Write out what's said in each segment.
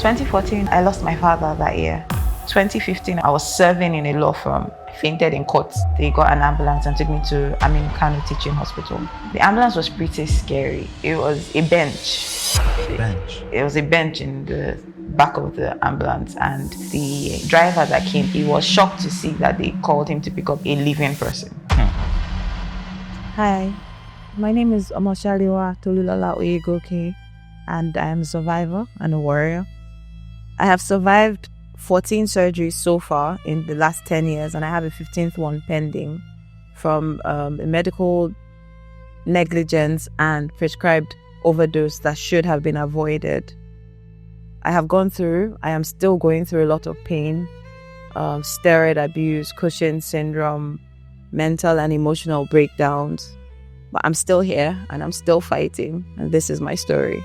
2014, I lost my father that year. 2015, I was serving in a law firm. I fainted in court. They got an ambulance and took me to Aminu Teaching Hospital. The ambulance was pretty scary. It was a bench. It was a bench in the back of the ambulance, and the driver that came, he was shocked to see that they called him to pick up a living person. Hi, my name is Omoshalewa Tolulala Oyegoke, and I am a survivor and a warrior. I have survived 14 surgeries so far in the last 10 years, and I have a 15th one pending from a medical negligence and prescribed overdose that should have been avoided. I am still going through a lot of pain, steroid abuse, Cushing Syndrome, mental and emotional breakdowns. But I'm still here and I'm still fighting, and this is my story.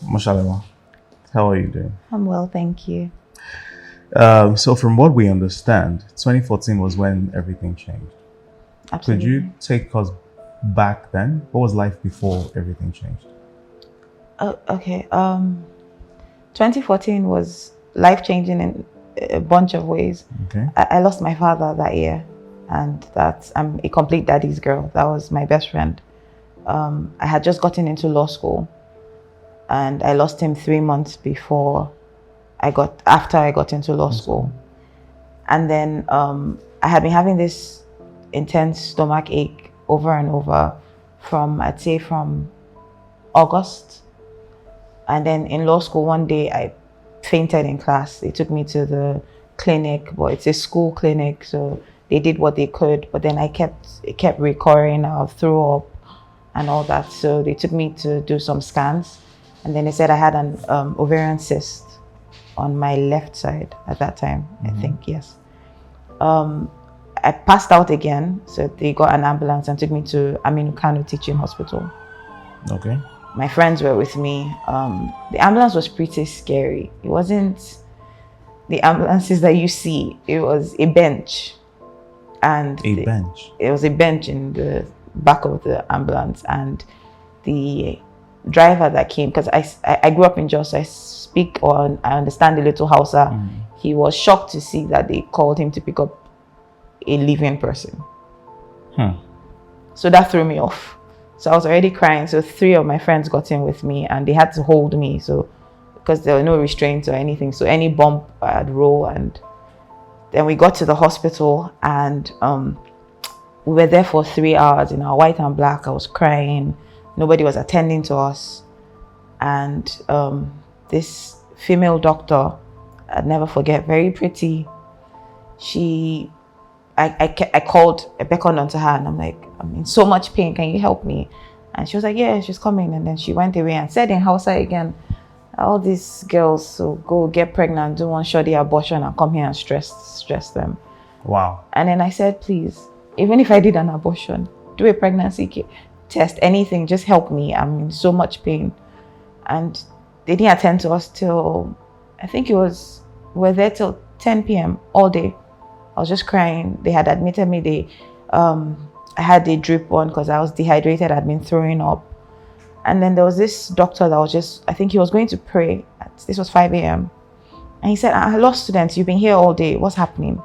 Omoshalewa, how are you doing? I'm well, thank you. So from what we understand, 2014 was when everything changed. Absolutely. Could you take us back then? What was life before everything changed? Oh, okay. 2014 was life-changing in a bunch of ways. Okay. I lost my father that year, and I'm a complete daddy's girl. That was my best friend. I had just gotten into law school, and I lost him 3 months after I got into law school. And then I had been having this intense stomach ache over and over from August. And then in law school one day I fainted in class. They took me to the clinic, but it's a school clinic, so they did what they could, but then it kept recurring. I threw up and all that, so they took me to do some scans, and then they said I had an ovarian cyst on my left side at that time. I think, yes. I passed out again, so they got an ambulance and took me to Aminu Teaching Hospital. Okay. My friends were with me. The ambulance was pretty scary. It wasn't the ambulances that you see. It was a bench. It was a bench in the back of the ambulance, and the driver that came, because I grew up in Jos, I speak or I understand a little Hausa. He was shocked to see that they called him to pick up a living person. So that threw me off. So I was already crying. So 3 of my friends got in with me, and they had to hold me. So because there were no restraints or anything, so any bump I'd roll. And then we got to the hospital, and we were there for 3 hours in our white and black. I was crying. Nobody was attending to us. And this female doctor, I'd never forget, very pretty. I called, I beckoned onto her, and I'm like, I'm in so much pain, can you help me? And she was like, yeah, she's coming. And then she went away and said in Hausa again, all these girls, so go get pregnant, do one shoddy abortion, and come here and stress them. Wow. And then I said, please, even if I did an abortion, do a pregnancy test, anything, just help me. I'm in so much pain. And they didn't attend to us till, I think we're there till 10 p.m. all day. I was just crying. They had admitted me. I had a drip on because I was dehydrated. I'd been throwing up. And then there was this doctor that was I think he was going to pray. This was 5 a.m. And he said, law students, you've been here all day. What's happening?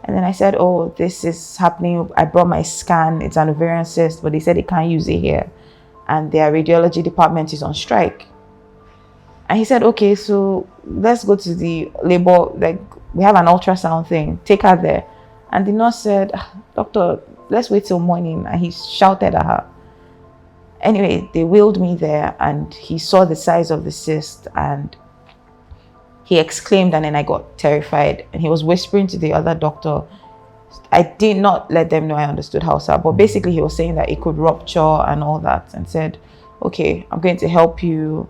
And then I said, oh, this is happening. I brought my scan. It's an ovarian cyst, but they said they can't use it here. And their radiology department is on strike. And he said, okay, so let's go to the labor, like we have an ultrasound thing, take her there. And the nurse said, doctor, let's wait till morning. And he shouted at her. Anyway, they wheeled me there, and he saw the size of the cyst, and he exclaimed, and then I got terrified. And he was whispering to the other doctor. I did not let them know I understood Hausa, but basically he was saying that it could rupture and all that, and said, okay, I'm going to help you.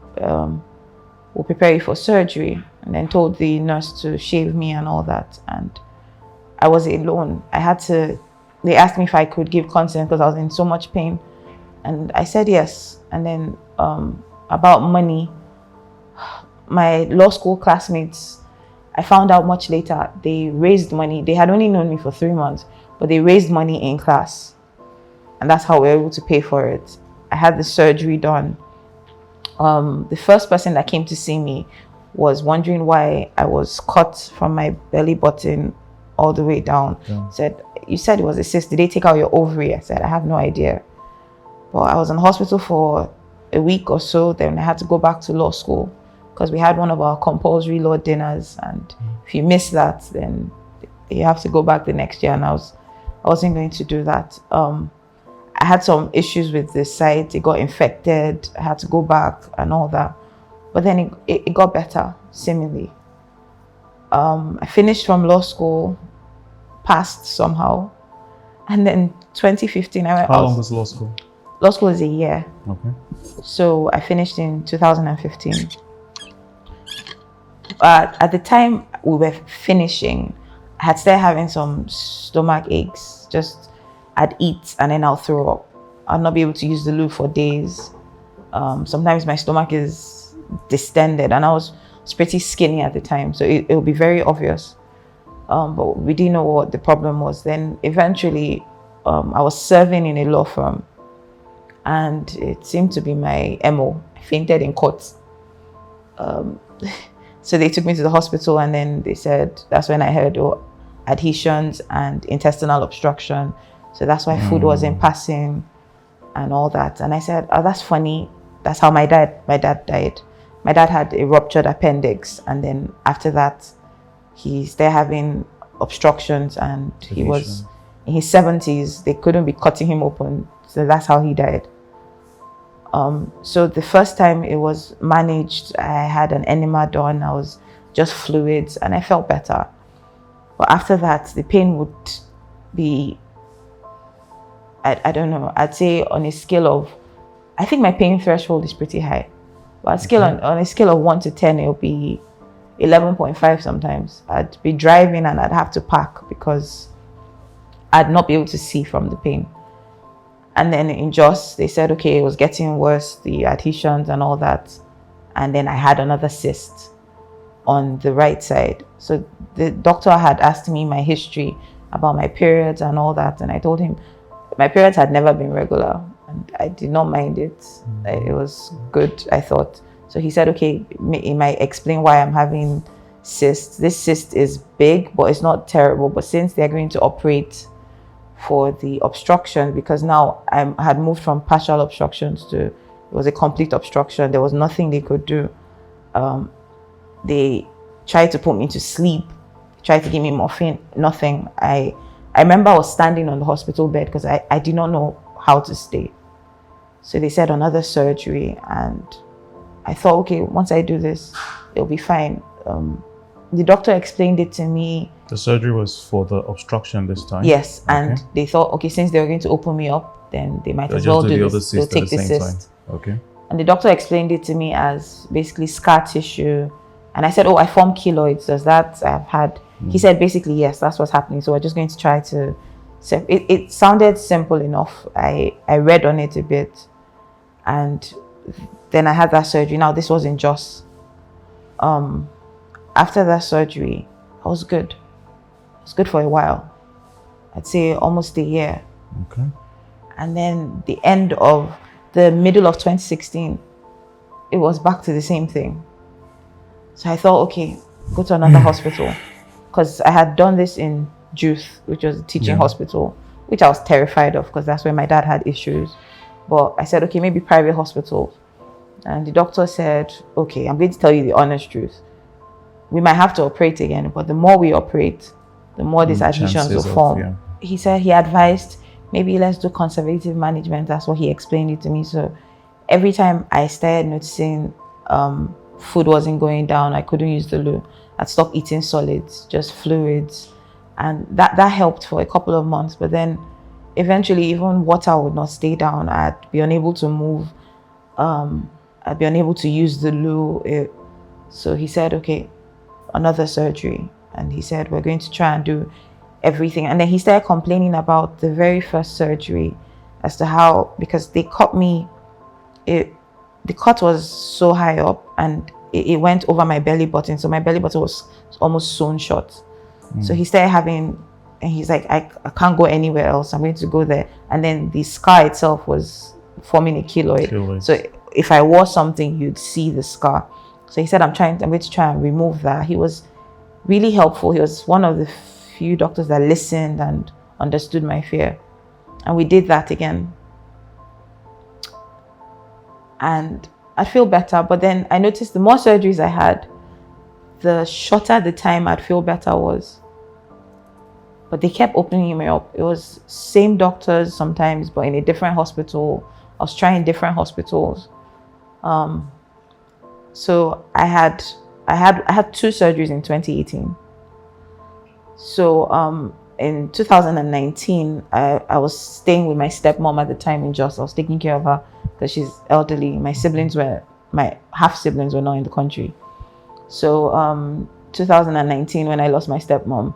We'll prepare you for surgery. And then told the nurse to shave me and all that. And I was alone. They asked me if I could give consent because I was in so much pain. And I said yes. And then about money, my law school classmates, I found out much later, they raised money. They had only known me for 3 months, but they raised money in class. And that's how we were able to pay for it. I had the surgery done, the first person that came to see me was wondering why I was cut from my belly button all the way down. Yeah. Said, you said it was a cyst. Did they take out your ovary? I said, I have no idea. Well, I was in hospital for a week or so. Then I had to go back to law school because we had one of our compulsory law dinners. And if you miss that, then you have to go back the next year. And I wasn't going to do that. I had some issues with the site. It got infected. I had to go back and all that. But then it got better, seemingly. I finished from law school, passed somehow. And then 2015, I went. How long was law school? Law school is a year. Okay. So I finished in 2015. But at the time we were finishing, I had started having some stomach aches. Just I'd eat and then I'll throw up. I'll not be able to use the loo for days. Sometimes my stomach is distended, and I was pretty skinny at the time, so it would be very obvious. But we didn't know what the problem was. Then eventually, I was serving in a law firm, and it seemed to be my MO. I fainted in court. So they took me to the hospital, and then they said, that's when I heard adhesions and intestinal obstruction. So that's why food wasn't passing and all that. And I said, oh, that's funny. That's how my dad died. My dad had a ruptured appendix, and then after that, he started having obstructions, and he was in his 70s. They couldn't be cutting him open, so that's how he died. So the first time it was managed, I had an enema done. I was just fluids, and I felt better. But after that, the pain would be, I don't know, I'd say on a scale of, I think my pain threshold is pretty high. But on a scale of 1 to 10, it'll be 11.5 sometimes. I'd be driving and I'd have to park because I'd not be able to see from the pain. And then in Jos, they said, okay, it was getting worse, the adhesions and all that. And then I had another cyst on the right side. So the doctor had asked me my history about my periods and all that. And I told him my periods had never been regular. And I did not mind it. It was good, I thought. So he said, okay, it might explain why I'm having cysts. This cyst is big, but it's not terrible. But since they're going to operate for the obstruction, because now I had moved from partial obstructions to, it was a complete obstruction. There was nothing they could do. They tried to put me to sleep, tried to give me morphine, nothing. I remember I was standing on the hospital bed because I did not know how to stay. So they said another surgery, and I thought, okay, once I do this, it'll be fine. The doctor explained it to me. The surgery was for the obstruction this time? Yes, and they thought, okay, since they were going to open me up, then they might as well do this. They'll take the cyst. Okay. And the doctor explained it to me as basically scar tissue. And I said, oh, I formed keloids. Does that I've had? He said, basically, yes, that's what's happening. So we're just going to try to... It sounded simple enough. I read on it a bit. And then I had that surgery. Now, this was in Jos. After that surgery, I was good. I was good for a while. I'd say almost a year. Okay. And then the middle of 2016, it was back to the same thing. So I thought, okay, go to another hospital. Because I had done this in Juice, which was a teaching hospital, which I was terrified of because that's where my dad had issues. But I said, okay, maybe private hospital. And the doctor said, okay, I'm going to tell you the honest truth. We might have to operate again, but the more we operate, the more these adhesions will form. He said he advised, maybe let's do conservative management. That's what he explained it to me. So every time I started noticing food wasn't going down, I couldn't use the loo, I'd stop eating solids, just fluids. And that helped for a couple of months. But then eventually even water would not stay down. I'd be unable to move. I'd be unable to use the loo. So he said, okay, another surgery. And he said, we're going to try and do everything. And then he started complaining about the very first surgery as to how, because they cut me, the cut was so high up and it went over my belly button. So my belly button was almost sewn shut. So he started having, and he's like, I can't go anywhere else. I'm going to go there. And then the scar itself was forming a keloid. Keloids. So if I wore something, you'd see the scar. So he said, I'm going to try and remove that. He was really helpful. He was one of the few doctors that listened and understood my fear. And we did that again. And I'd feel better. But then I noticed the more surgeries I had, the shorter the time I'd feel better was. But they kept opening me up. It was same doctors sometimes, but in a different hospital. I was trying different hospitals. So I had 2 surgeries in 2018. So in 2019, I was staying with my stepmom at the time in Jos. I was taking care of her because she's elderly. My half siblings were not in the country. So 2019, when I lost my stepmom,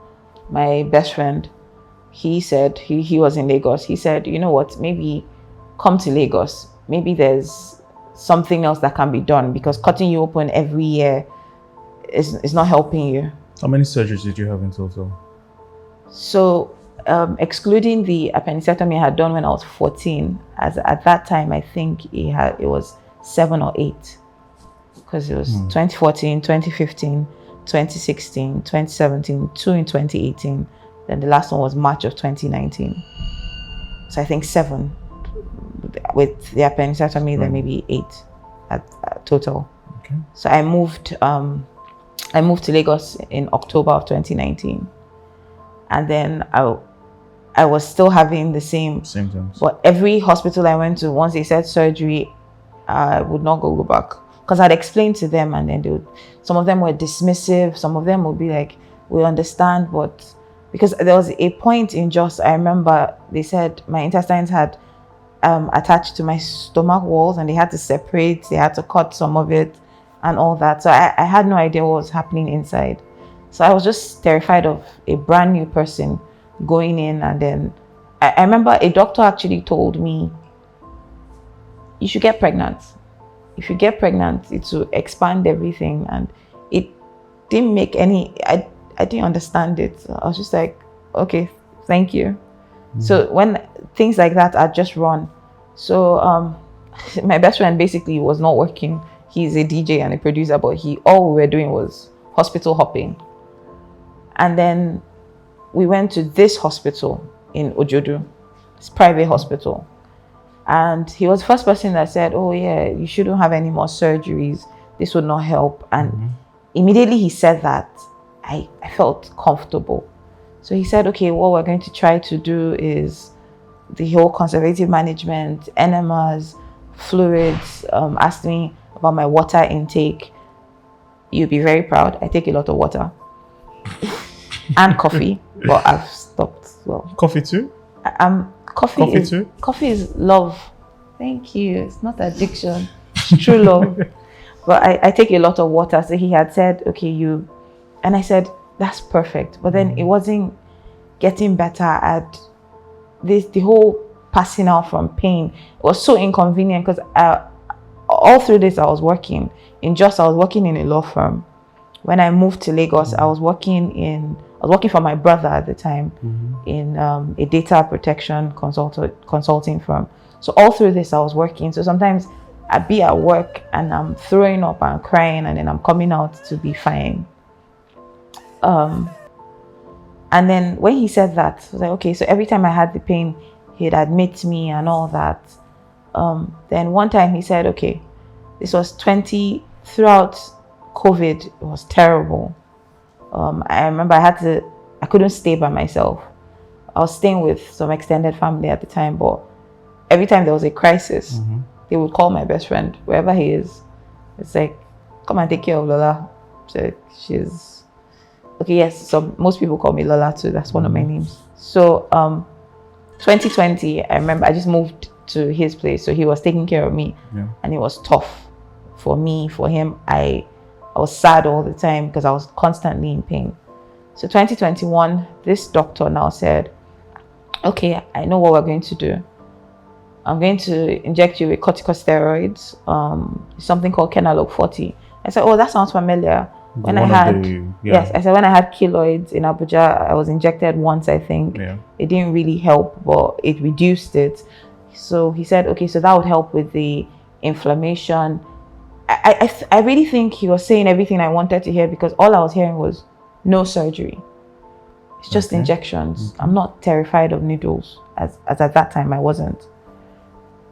my best friend, he said, he was in Lagos. He said, you know what, maybe come to Lagos. Maybe there's something else that can be done, because cutting you open every year is not helping you. How many surgeries did you have in total? So excluding the appendectomy I had done when I was 14, at that time I think it was 7 or 8, because it was 2014, 2015, 2016, 2017, 2 in 2018, then the last one was March of 2019. So I think 7 with the appendectomy, then maybe 8 at total. Okay. So I moved to Lagos in October of 2019, and then I was still having the same symptoms. But every hospital I went to, once they said surgery, I would not go back, because I'd explained to them, and then some of them were dismissive, some of them would be like, we understand, but because there was a point in Jos, I remember they said my intestines had attached to my stomach walls, and they had to separate, they had to cut some of it and all that. So I had no idea what was happening inside. So I was just terrified of a brand new person going in. And then I remember a doctor actually told me, you should get pregnant. If you get pregnant, it will expand everything. And it didn't make any, I didn't understand it. I was just like, okay, thank you. So when things like that are just run. So my best friend basically was not working. He's a DJ and a producer, but all we were doing was hospital hopping. And then we went to this hospital in Ojodu, this private hospital. And he was the first person that said, oh yeah, you shouldn't have any more surgeries. This would not help. And immediately he said that, I felt comfortable. So he said, okay, what we're going to try to do is the whole conservative management, enemas, fluids, asked me about my water intake. You'll be very proud. I take a lot of water and coffee, but I've stopped. Well, coffee too? Coffee is love. Thank you. It's not addiction. It's true love. But I take a lot of water. So he had said, okay, and I said, that's perfect. But then it wasn't getting better at the whole passing out from pain. It was so inconvenient, because all through this I was working in Jos. I was working in a law firm. When I moved to Lagos, I was working for my brother at the time in a data protection consulting firm. So all through this I was working. So sometimes I'd be at work and I'm throwing up and crying, and then I'm coming out to be fine. And then when he said that, I was like, okay, so every time I had the pain, he'd admit me and all that. Then one time he said, okay, this was throughout COVID, it was terrible. I remember I couldn't stay by myself. I was staying with some extended family at the time, but every time there was a crisis, they would call my best friend, wherever he is. It's like, come and take care of Lola. So she's, okay, yes, so most people call me Lola too. That's one of my names. So 2020, I remember I just moved to his place. So he was taking care of me, and it was tough for me, for him. I was sad all the time because I was constantly in pain. So 2021, this doctor now said, okay, I know what we're going to do. I'm going to inject you with corticosteroids, something called Kenalog 40. I said, oh, that sounds familiar. When I had keloids in Abuja, I was injected once, I think. It didn't really help, but it reduced it. So he said, okay, so that would help with the inflammation. I really think he was saying everything I wanted to hear, because all I was hearing was no surgery. It's just injections. I'm not terrified of needles, as at that time I wasn't.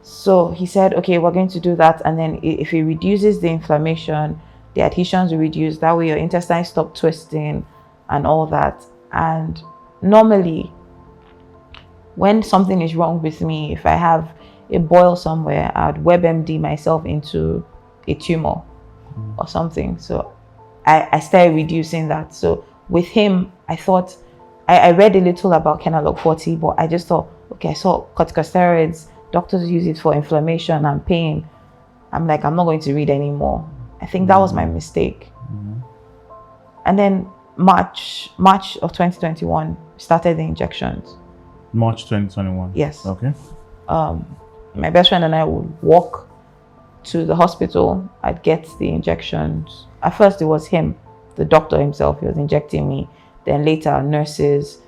So he said, okay, we're going to do that. And then if it reduces the inflammation, the adhesions will reduce. That way your intestines stop twisting and all that. And normally, when something is wrong with me, if I have a boil somewhere, I'd WebMD myself into a tumor or something. So I started reducing that. So with him, I thought, I read a little about Kenalog 40, but I just thought, okay, I saw corticosteroids. Doctors use it for inflammation and pain. I'm like, I'm not going to read anymore. I think that was my mistake. And then March of 2021, started the injections. March 2021. Yes. Okay. My best friend and I would walk to the hospital. I'd get the injections. At first, it was him, the doctor himself. He was injecting me. Then later, nurses.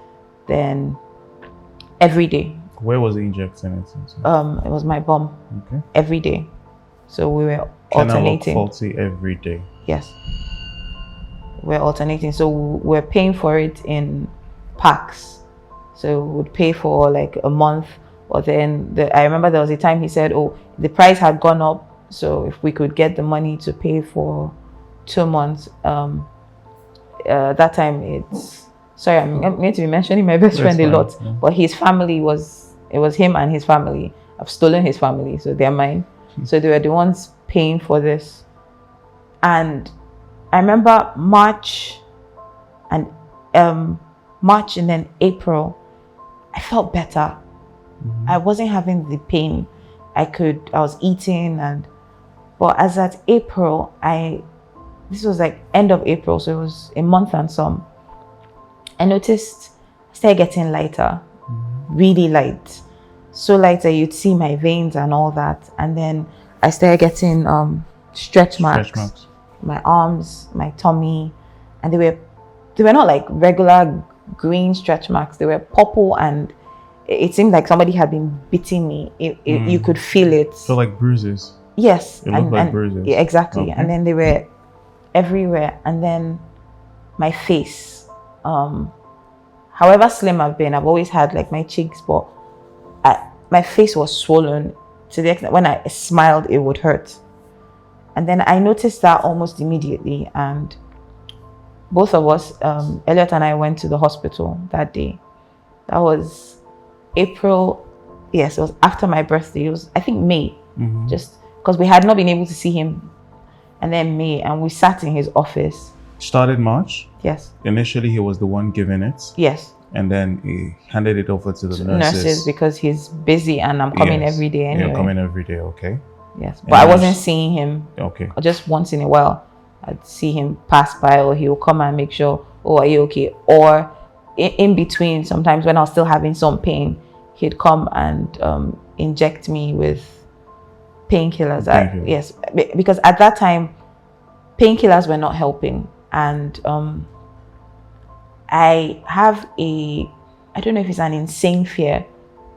Then every day. Where was he injecting it into? It was my bum. Okay. Every day. So we were alternating. Kenalog 40 every day. Yes. We're alternating. So we're paying for it in packs. So we would pay for like a month, or then I remember there was a time he said, oh, the price had gone up. So if we could get the money to pay for 2 months, that time I'm going to be mentioning my best friend a lot, but his family it was him and his family. I've stolen his family, so they're mine. So they were the ones paying for this. And I remember March and then April, I felt better. I wasn't having the pain. I was eating, but as at April, this was like end of April, so it was a month and some. I noticed I started getting lighter, really light. So light that you'd see my veins and all that. And then I started getting stretch marks. My arms, my tummy, and they were not like regular green stretch marks. They were purple, and it seemed like somebody had been beating me. You could feel it. So like bruises. Yes, it looked like bruises. Yeah, exactly. Okay. And then they were everywhere. And then my face, however slim I've been, I've always had like my cheeks, but my face was swollen to the extent when I smiled, it would hurt. And then I noticed that almost immediately, and both of us, Elliot and I, went to the hospital that day. That was April. Yes, it was after my birthday. It was, I think, May, just because we had not been able to see him. And then May, and we sat in his office. Started March? Yes. Initially, he was the one giving it? Yes. And then he handed it over to the nurses. Because he's busy, and I'm coming every day anyway. You're coming every day, okay. Yes, but I wasn't seeing him. Okay. Just once in a while, I'd see him pass by, or he will come and make sure, oh, are you okay? Or in between, sometimes when I was still having some pain, he'd come and inject me with painkillers. Yes, because at that time, painkillers were not helping. And I have I don't know if it's an insane fear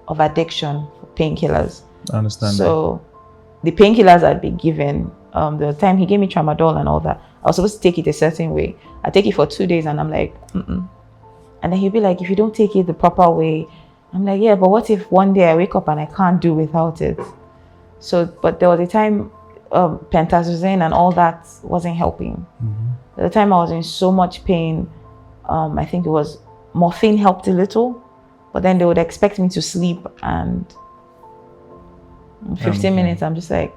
of addiction for painkillers. I understand. So the painkillers I'd be given, the time he gave me tramadol and all that, I was supposed to take it a certain way. I take it for 2 days, and I'm like, And then he'd be like, if you don't take it the proper way, I'm like, yeah, but what if one day I wake up and I can't do without it? So, but there was a time pentazocine and all that wasn't helping. At the time I was in so much pain, I think it was morphine helped a little, but then they would expect me to sleep, and in 15 minutes I'm just like,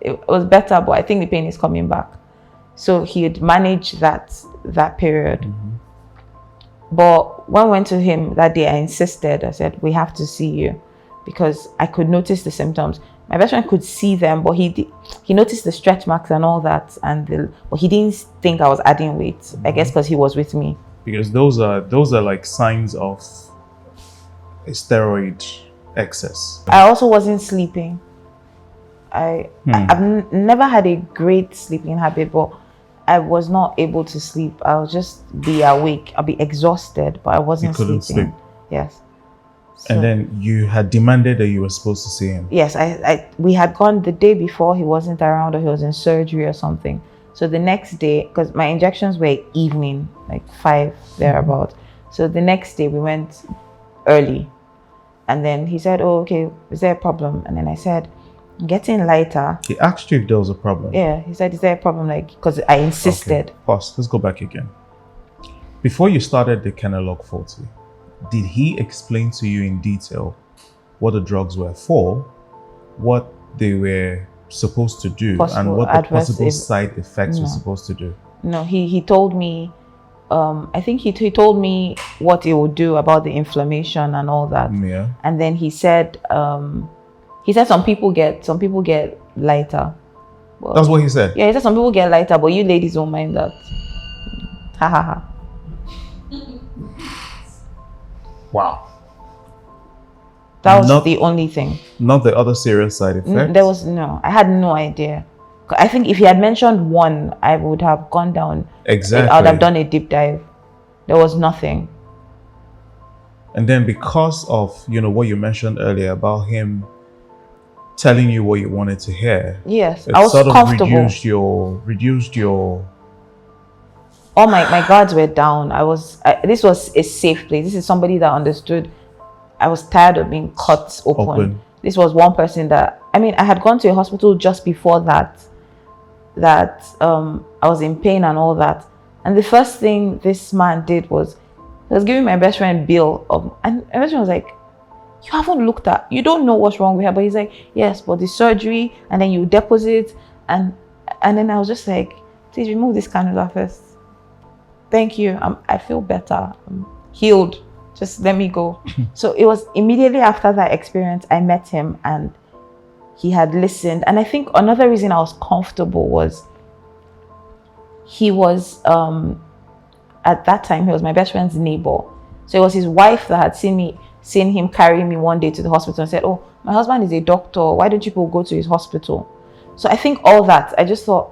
it was better, but I think the pain is coming back. So he'd manage that period. But when I went to him that day, I insisted. I said, we have to see you, because I could notice the symptoms. My best friend could see them, but he noticed the stretch marks and all that, but he didn't think I was adding weight. I guess because he was with me. Because those are like signs of a steroid excess. I also wasn't sleeping. I've never had a great sleeping habit, but I was not able to sleep. I'll just be awake. I'll be exhausted, but I wasn't sleeping. Sleep. Yes. So, And then you had demanded that you were supposed to see him. yes, we had gone the day before. He wasn't around, or he was in surgery or something. So the next day, because my injections were evening, like 5 thereabout. So the next day we went early, and then he said, "Oh, okay, is there a problem?" And then I said, "I'm getting lighter." He asked you if there was a problem. Yeah, he said, "Is there a problem?" Like, because I insisted. Okay. Pause. Let's go back again. Before you started the Kenalog 40, did he explain to you in detail what the drugs were for, what they were supposed to do, and what the possible side effects were supposed to do? No, he told me, I think he told me what it would do about the inflammation and all that. Yeah. And then he said some people get lighter. Well, that's what he said? Yeah, he said some people get lighter, but you ladies don't mind that. Ha ha ha. Wow. That was the only thing. Not the other serious side effects? There was no. I had no idea. I think if he had mentioned one, I would have gone down. Exactly. I would have done a deep dive. There was nothing. And then because of, what you mentioned earlier about him telling you what you wanted to hear. Yes, it I was sort of comfortable. reduced your... All my guards were down. This was a safe place. This is somebody that understood. I was tired of being cut open. This was one person that, I had gone to a hospital just before that I was in pain and all that. And the first thing this man did was, he was giving my best friend bill and my best friend was like, "You haven't looked at, you don't know what's wrong with her." But he's like, "Yes, but the surgery, and then you deposit." And then I was just like, "Please remove this cannula first. Thank you. I feel better. I'm healed. Just let me go." So it was immediately after that experience, I met him and he had listened. And I think another reason I was comfortable was he was, at that time, he was my best friend's neighbor. So it was his wife that had seen him carry me one day to the hospital and said, "Oh, my husband is a doctor. Why don't you people go to his hospital?" So I think all that, I just thought,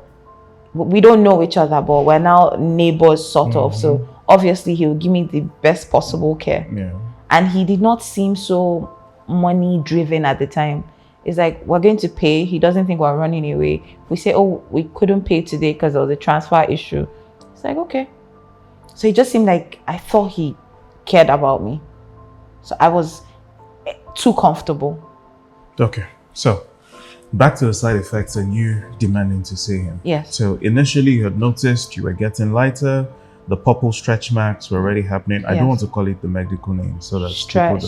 we don't know each other, but we're now neighbors sort of. So obviously he will give me the best possible care. Yeah. And he did not seem so money driven at the time. It's like, we're going to pay. He doesn't think we're running away. If we say, "Oh, we couldn't pay today because there was a transfer issue," it's like, okay. So it just seemed like I thought he cared about me. So I was too comfortable. Okay. So back to the side effects and you demanding to see him. Yes. So initially you had noticed you were getting lighter. The purple stretch marks were already happening. I don't want to call it the medical name so that stretch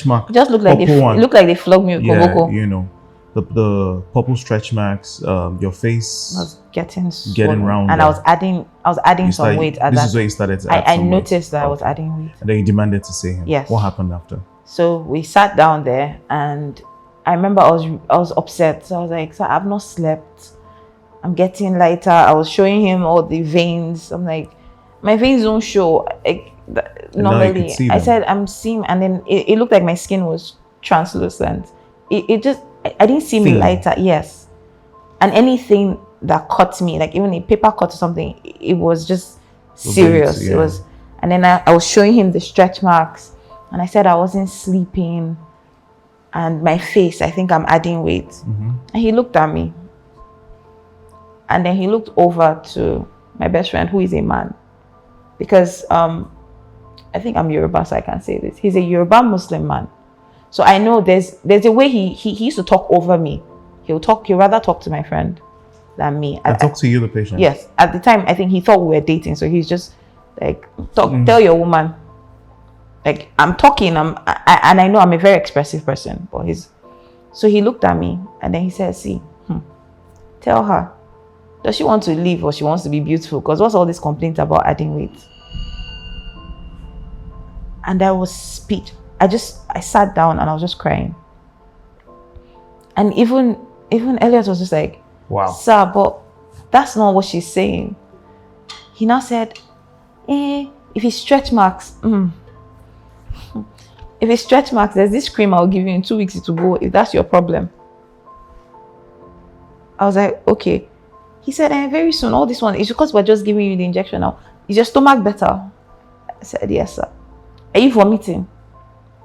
mark. It just looked like they flogged me with koboko. The purple stretch marks. Your face was getting round, and I was adding some weight. This is where you started to add I noticed that I was adding weight. And then you demanded to see him. Yes. What happened after? So we sat down there, and I remember I was upset. So I was like, "So I've not slept. I'm getting lighter." I was showing him all the veins. I'm like, "My veins don't show." Normally, I said, "I'm seeing," and then it looked like my skin was translucent. I didn't see me lighter. Yes. And anything that cut me, like even a paper cut or something, it was just serious. It was, and then I was showing him the stretch marks, and I said I wasn't sleeping, and my face, I think I'm adding weight. And he looked at me, and then he looked over to my best friend, who is a man, because I think I'm Yoruba, so I can say this. He's a Yoruba Muslim man. So I know there's a way he used to talk over me. He'll rather talk to my friend than me. And talk to you, the patient? Yes. At the time, I think he thought we were dating. So he's just like, tell your woman. Like, I'm talking, and I know I'm a very expressive person, but so he looked at me and then he said, "See, tell her, does she want to leave or she wants to be beautiful? Because what's all this complaint about adding weight?" And I was speech. I sat down and I was just crying. And even Elliot was just like, "Wow, sir, but that's not what she's saying." He now said, if it's stretch marks, if it's stretch marks, there's this cream I'll give you in 2 weeks to go, if that's your problem. I was like, okay. He said, very soon, all this one, it's because we're just giving you the injection now. Is your stomach better? I said, yes, sir. Are you vomiting?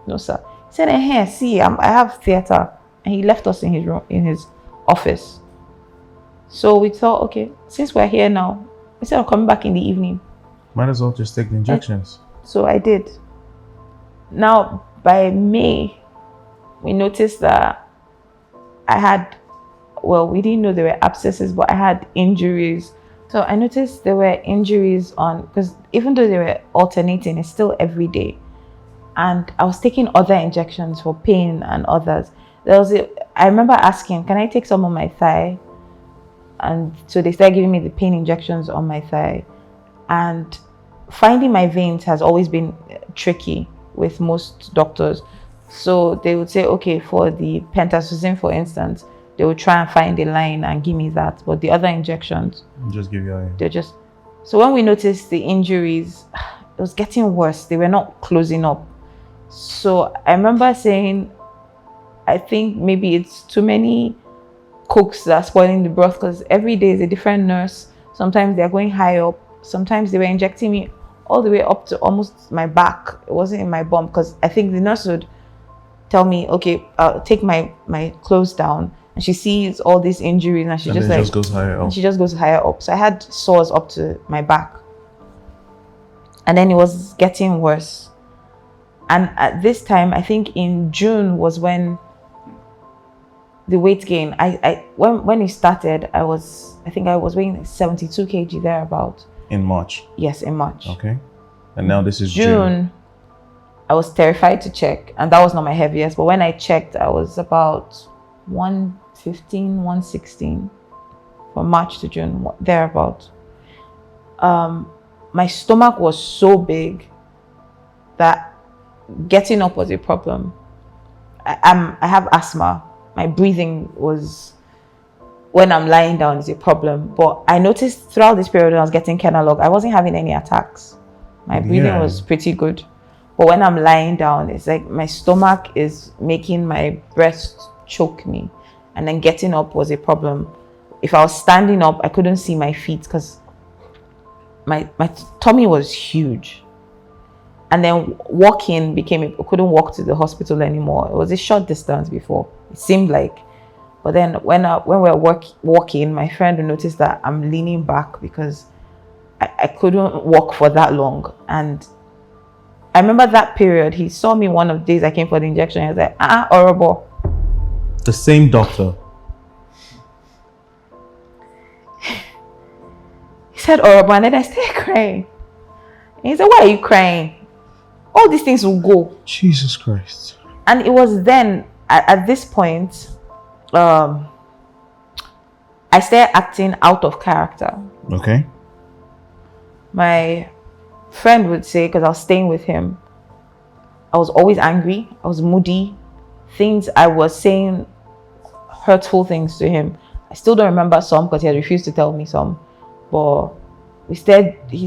No, sir. He said, hey, see, I have theater. And he left us in his room, in his office. So we thought, okay, since we're here now, instead of coming back in the evening, might as well just take the injections. So I did. Now, by May, we noticed that I had, well, we didn't know there were abscesses, but I had injuries. So I noticed there were injuries on, because even though they were alternating, it's still every day. And I was taking other injections for pain and others. I remember asking, can I take some on my thigh? And so they started giving me the pain injections on my thigh. And finding my veins has always been tricky with most doctors. So they would say, okay, for the pentacillin, for instance, they would try and find a line and give me that. But the other injections, just give you so when we noticed the injuries, it was getting worse. They were not closing up. So I remember saying, I think maybe it's too many cooks that are spoiling the broth, because every day is a different nurse. Sometimes they're going high up. Sometimes they were injecting me all the way up to almost my back. It wasn't in my bum, because I think the nurse would tell me, okay, I'll take my clothes down, and she sees all these injuries, and she just goes higher up. She just goes higher up. So I had sores up to my back, and then it was getting worse. And at this time, I think in June was when the weight gain. When it started, I think I was weighing 72 kg thereabout. In March? Yes, in March. Okay. And now this is June. I was terrified to check, and that was not my heaviest. But when I checked, I was about 115, 116 from March to June, thereabout. My stomach was so big that getting up was a problem. I have asthma. My breathing was, when I'm lying down, is a problem. But I noticed throughout this period when I was getting Kenalog, I wasn't having any attacks. My breathing was pretty good. But when I'm lying down, it's like my stomach is making my breast choke me. And then getting up was a problem. If I was standing up, I couldn't see my feet because my tummy was huge. And then walking I couldn't walk to the hospital anymore. It was a short distance before, it seemed like. But then when we're walking, my friend noticed that I'm leaning back because I couldn't walk for that long. And I remember that period, he saw me one of the days I came for the injection. He was like, horrible. The same doctor. He said horrible, and then I started crying. And he said, why are you crying? All these things will go. Jesus Christ. And it was then, at this point, I started acting out of character. Okay. My friend would say, because I was staying with him, I was always angry. I was moody. Things I was saying, hurtful things to him. I still don't remember some because he had refused to tell me some. But he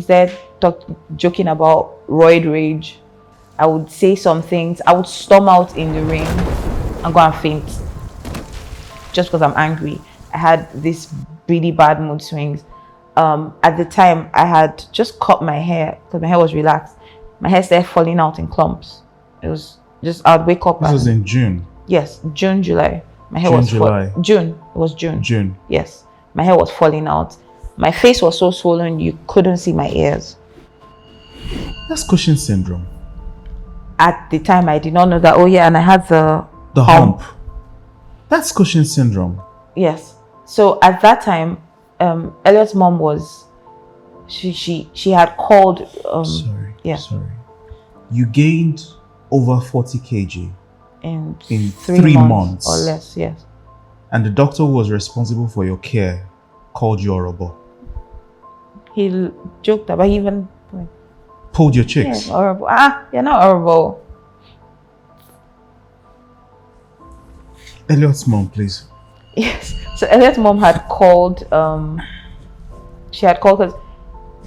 said, joking about roid rage. I would say some things. I would storm out in the rain and go and faint just because I'm angry. I had these really bad mood swings. At the time, I had just cut my hair because my hair was relaxed. My hair started falling out in clumps. It was just, I'd wake up. This was in June? Yes, June, July. My hair June. It was June. June. Yes. My hair was falling out. My face was so swollen, you couldn't see my ears. That's Cushing Syndrome. At the time, I did not know that. Oh yeah, and I had the hump. That's Cushing Syndrome. Yes. So at that time, Elliot's mom was, she had called. Sorry. Yeah. Sorry. You gained over 40 kg in 3 months or less. Yes. And the doctor who was responsible for your care called you horrible. He joked about, he even pulled your cheeks. Yeah, horrible. You're not horrible. Elliot's mom, please. Yes. So Elliot's mom had called. She had called because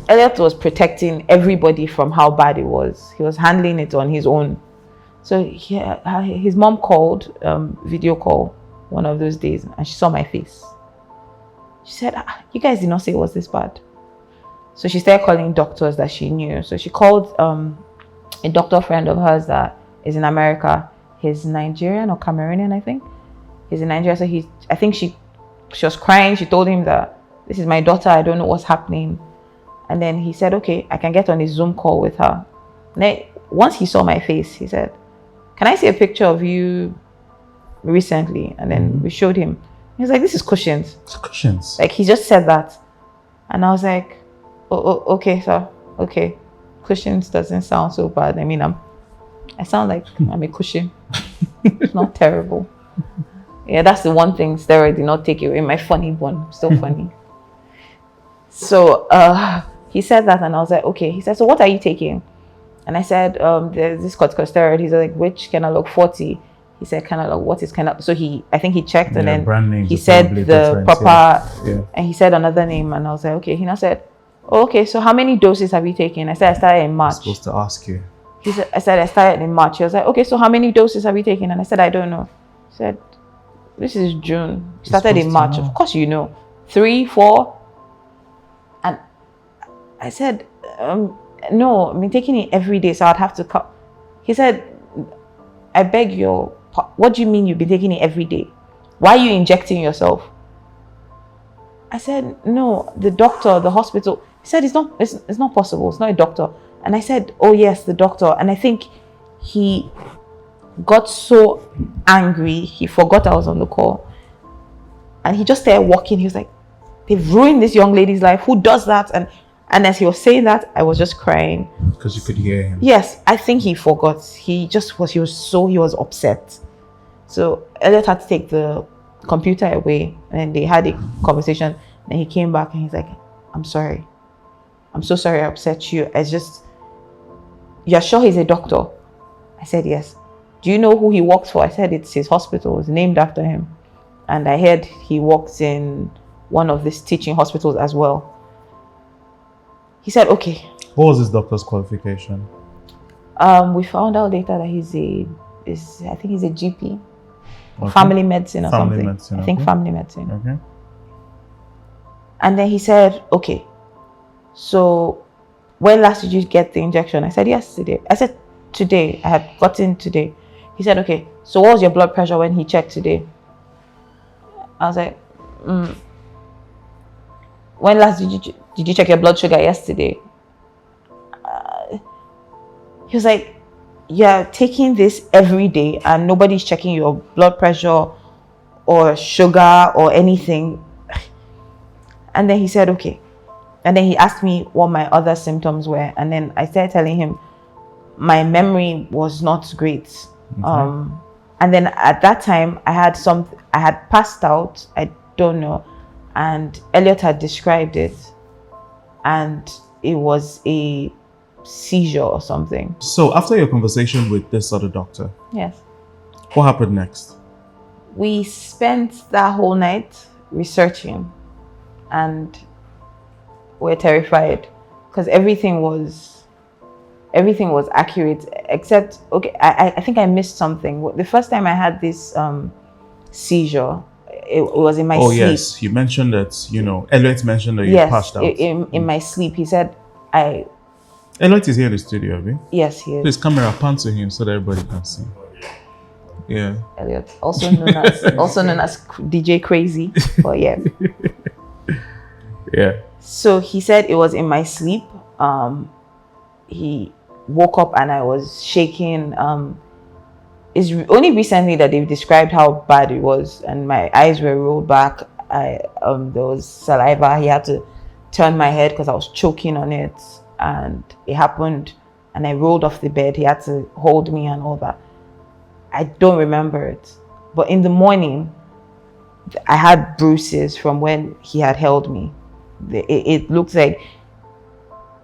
Elliot was protecting everybody from how bad it was. He was handling it on his own. So his mom called, video call, one of those days, and she saw my face. She said, "You guys did not say it was this bad." So she started calling doctors that she knew. So she called a doctor friend of hers that is in America. He's Nigerian or Cameroonian, I think. He's in Nigeria. So I think she was crying. She told him that this is my daughter. I don't know what's happening. And then he said, okay, I can get on a Zoom call with her. And then once he saw my face, he said, can I see a picture of you recently? And then we showed him. He was like, this is Cushing's. It's Cushing's. Like, he just said that. And I was like, oh, okay, sir. Okay. Cushing's doesn't sound so bad. I mean, I sound like I'm a Cushing. It's not terrible. Yeah, that's the one thing steroid did not take away. My funny one. Still funny. So he said that, and I was like, okay. He said, so what are you taking? And I said, there's this corticosteroid. He's like, which Kenalog 40? He said, Kenalog, what is Kenalog? So I think he checked, and then brand names he said the proper, yeah. And he said another name, and I was like, okay. He now said, oh, okay, so how many doses have you taken? I said, I started in March. I'm supposed to ask you. I said, I started in March. He was like, okay, so how many doses have you taken? And I said, I don't know. He said, this is June. Started in March. Of course you know. 3, 4. And I said, no, I've been taking it every day, so I'd have to cut. He said, I beg your, what do you mean you've been taking it every day? Why are you injecting yourself? I said, no, the doctor, the hospital. He said, it's not possible. It's not a doctor. And I said, oh yes, the doctor. And I think he got so angry, he forgot I was on the call. And he just started walking. He was like, they've ruined this young lady's life. Who does that? And as he was saying that, I was just crying. Because you could hear him. Yes, I think he forgot. He was upset. So Elliot had to take the computer away, and then they had a conversation. And he came back and he's like, I'm sorry. I'm so sorry I upset you. You're sure he's a doctor? I said, yes. Do you know who he works for? I said, it's his hospital. It's named after him. And I heard he works in one of these teaching hospitals as well. He said, okay. What was his doctor's qualification? We found out later that I think he's a GP. Okay. Family medicine or Family something. medicine, I think okay. family medicine. Okay. And then he said, okay, so when last did you get the injection? I said, yesterday. I said, today. I had gotten today. He said, okay, so what was your blood pressure when he checked today? I was like, when last did you check your blood sugar? Yesterday. He was like, you're taking this every day and nobody's checking your blood pressure or sugar or anything. And then he said, okay. And then he asked me what my other symptoms were. And then I started telling him my memory was not great. Okay. And then at that time, I had passed out. I don't know. And Elliot had described it. And it was a seizure or something. So after your conversation with this other doctor, yes, what happened next? We spent that whole night researching, and we're terrified because everything was accurate except, okay, I think I missed something. The first time I had this seizure, it was in my sleep. Oh yes, you mentioned that, Elliot mentioned that you passed out. in my sleep. He said Elliot is here in the studio, Abby. Yes, he is. Please camera pan to him so that everybody can see. Yeah. Elliot, also known as DJ Crazy. But yeah. Yeah. So he said it was in my sleep. He woke up and I was shaking. It's only recently that they've described how bad it was, and my eyes were rolled back. There was saliva. He had to turn my head because I was choking on it, and it happened. And I rolled off the bed. He had to hold me and all that. I don't remember it, but in the morning, I had bruises from when he had held me. It looked like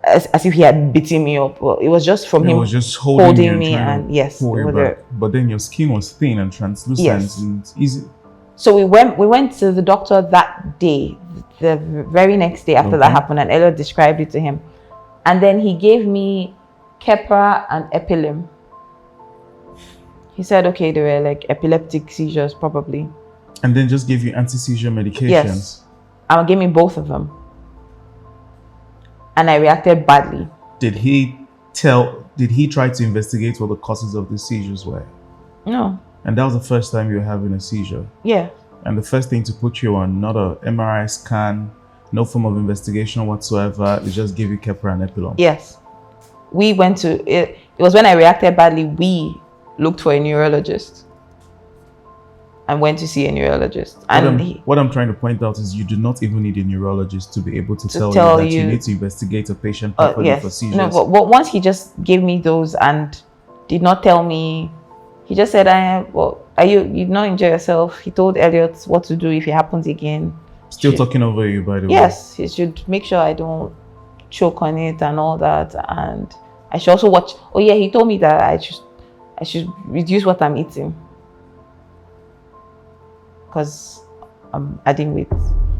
as if he had beaten me up. Well, it was just from him. Was just holding me, and yes, but then your skin was thin and translucent, yes, and easy. So we went to the doctor that day, the very next day after that happened, and Elliot described it to him, and then he gave me Keppra and Epilim. He said, okay, they were like epileptic seizures probably. And then just gave you anti-seizure medications? Yes. And gave me both of them. and I reacted badly. Did he try to investigate what the causes of the seizures were? No. And that was the first time you were having a seizure? Yeah. And the first thing to put you on, not a MRI scan, no form of investigation whatsoever, they just give you Keppra and Epilum? Yes. We went to, it was when I reacted badly, we looked for a neurologist and went to see a neurologist. And what I'm trying to point out is you do not even need a neurologist to be able to tell you that you need to investigate a patient properly for seizures. No, but once he just gave me those and did not tell me, he just said, you not enjoy yourself. He told Elliot what to do if it happens again. Still talking over you, by the way. Yes, he should make sure I don't choke on it and all that. And I should also watch. Oh yeah, he told me that I should reduce what I'm eating because I'm adding weight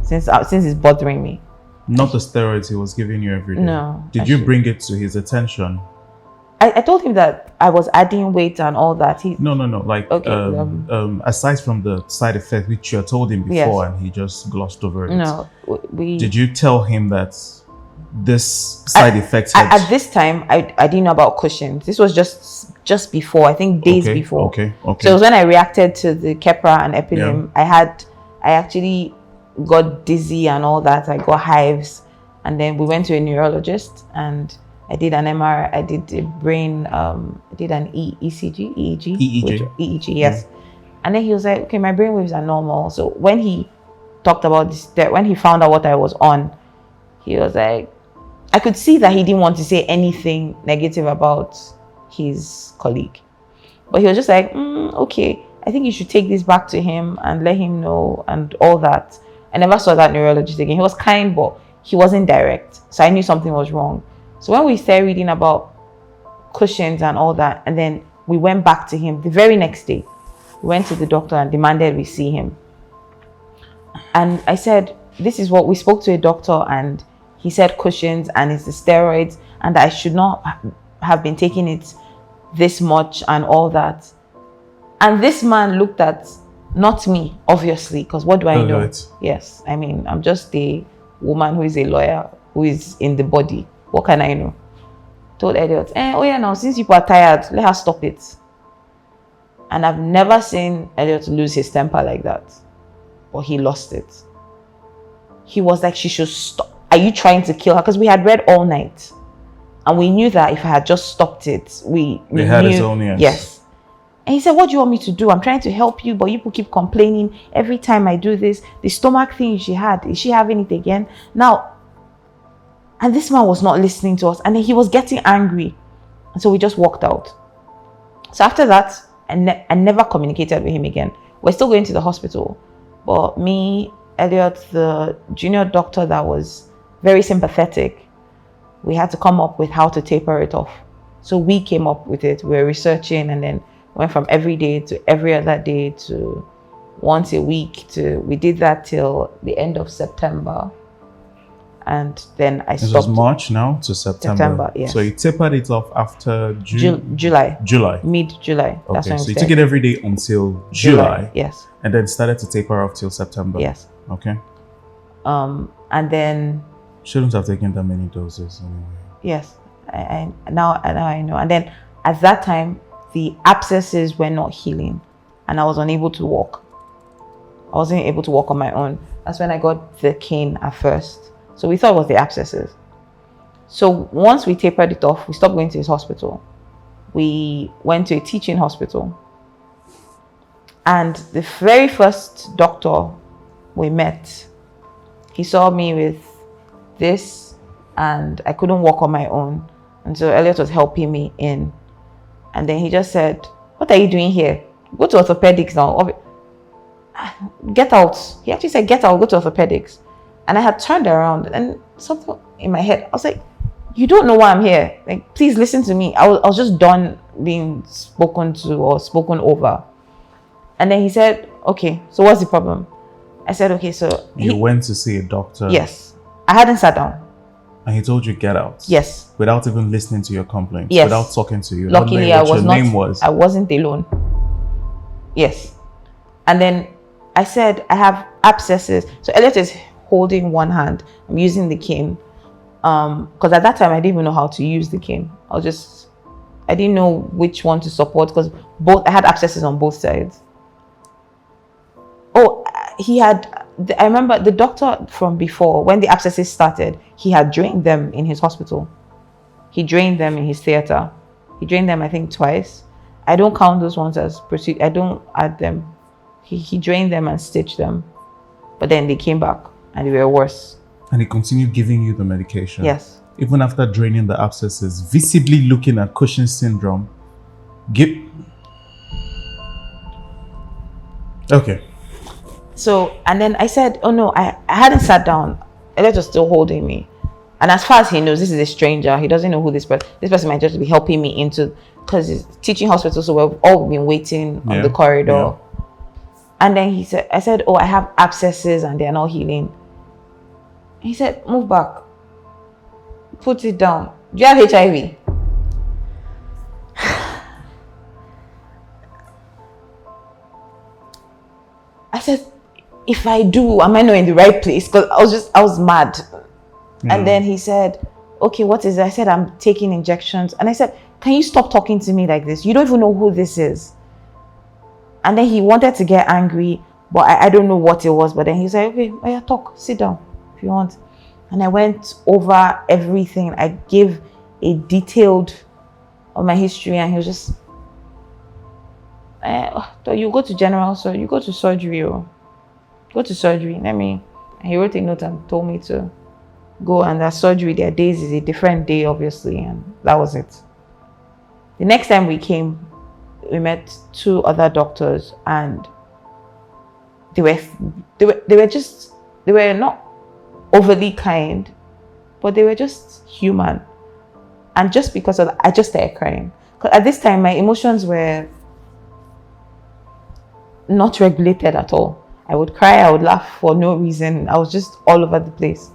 since it's bothering me. Not the steroids he was giving you every day. No. Did you bring it to his attention? I told him that I was adding weight and all that. No. Like, okay, aside from the side effect, which you had told him before, and he just glossed over it. No, Did you tell him that this side effect? At this time, I didn't know about Cushing. This was just before, I think days before. Okay. So it was when I reacted to the Keppra and Epilum. Yeah. I actually got dizzy and all that. I got hives, and then we went to a neurologist and I did an MRI, I did a brain, I did an EEG, yes. And then he was like, okay, my brain waves are normal. So when he talked about this, when he found out what I was on, he was like, I could see that he didn't want to say anything negative about his colleague. But he was just like, okay, I think you should take this back to him and let him know and all that. I never saw that neurologist again. He was kind, but he wasn't direct. So I knew something was wrong. So when we started reading about Cushing's and all that, and then we went back to him the very next day, we went to the doctor and demanded we see him. And I said, this is what we spoke to a doctor, and he said Cushing's and it's the steroids, and I should not have been taking it this much and all that. And this man looked at, not me, obviously, because what do I know? Right. Yes, I mean, I'm just a woman who is a lawyer, who is in the body. What can I know? Told Elliot, oh yeah, now since people are tired, let her stop it. And I've never seen Elliot lose his temper like that. But he lost it. He was like, she should stop. Are you trying to kill her? Because we had read all night. And we knew that if I had just stopped it, we had his own, yes. And he said, what do you want me to do? I'm trying to help you, but you people keep complaining. Every time I do this, the stomach thing she had, is she having it again? Now, and this man was not listening to us, and then he was getting angry, and so we just walked out. So after that, I never communicated with him again. We're still going to the hospital, but me, Elliot, the junior doctor that was very sympathetic, we had to come up with how to taper it off. So we came up with it. We were researching, and then went from every day to every other day to once a week. We did that till the end of September. And then I stopped. It was March now to September. Yes. So you tapered it off after July. July. Mid-July. Okay, so you took it every day until July. Yes. And then started to taper off till September. Yes. Okay. And then shouldn't have taken that many doses anyway. Yes. Now I know. And then at that time, the abscesses were not healing, and I was unable to walk. I wasn't able to walk on my own. That's when I got the cane at first. So we thought it was the abscesses. So once we tapered it off, we stopped going to his hospital. We went to a teaching hospital. And the very first doctor we met, he saw me with this, and I couldn't walk on my own. And so Elliot was helping me in. And then he just said, what are you doing here? Go to orthopedics now. Get out. He actually said, get out, go to orthopedics. And I had turned around and something in my head, I was like, you don't know why I'm here. Like, please listen to me. I was just done being spoken to or spoken over. And then he said, okay, so what's the problem? I said, okay, so... You went to see a doctor? Yes. I hadn't sat down. And he told you get out? Yes. Without even listening to your complaints? Yes. Without talking to you? Luckily, I wasn't alone. Yes. And then I said, I have abscesses. So Elliot is holding one hand. I'm using the cane. Because at that time I didn't even know how to use the cane. I didn't know which one to support, because I had abscesses on both sides. Oh, I remember the doctor from before, when the abscesses started, he had drained them in his hospital. He drained them in his theater. He drained them, I think, twice. I don't count those ones as procedure. I don't add them. He drained them and stitched them. But then they came back and they were worse. And he continued giving you the medication? Yes. Even after draining the abscesses, visibly looking at Cushing Syndrome. Okay. So, and then I said, oh no, I hadn't sat down. Elliot was still holding me. And as far as he knows, this is a stranger. He doesn't know who this person might just be helping me into, because it's teaching hospital, so we've all been waiting on the corridor. Yeah. And then I said, oh, I have abscesses and they're not healing. He said, move back. Put it down. Do you have HIV? I said, if I do, am I not in the right place? Because I was mad. And then he said, okay, what is it? I said, I'm taking injections. And I said, can you stop talking to me like this? You don't even know who this is. And then he wanted to get angry, but I don't know what it was. But then he said, okay, yeah, talk, sit down if you want. And I went over everything. I gave a detailed of my history, and he was just, you go to general, so you go to surgery, or go to surgery. And he wrote a note and told me to go, and that surgery, their days is a different day, obviously, and that was it. The next time we came, we met 2 other doctors, and they were not overly kind, but they were just human. And just because of that, I just started crying. Because at this time, my emotions were not regulated at all. I would cry, I would laugh for no reason. I was just all over the place.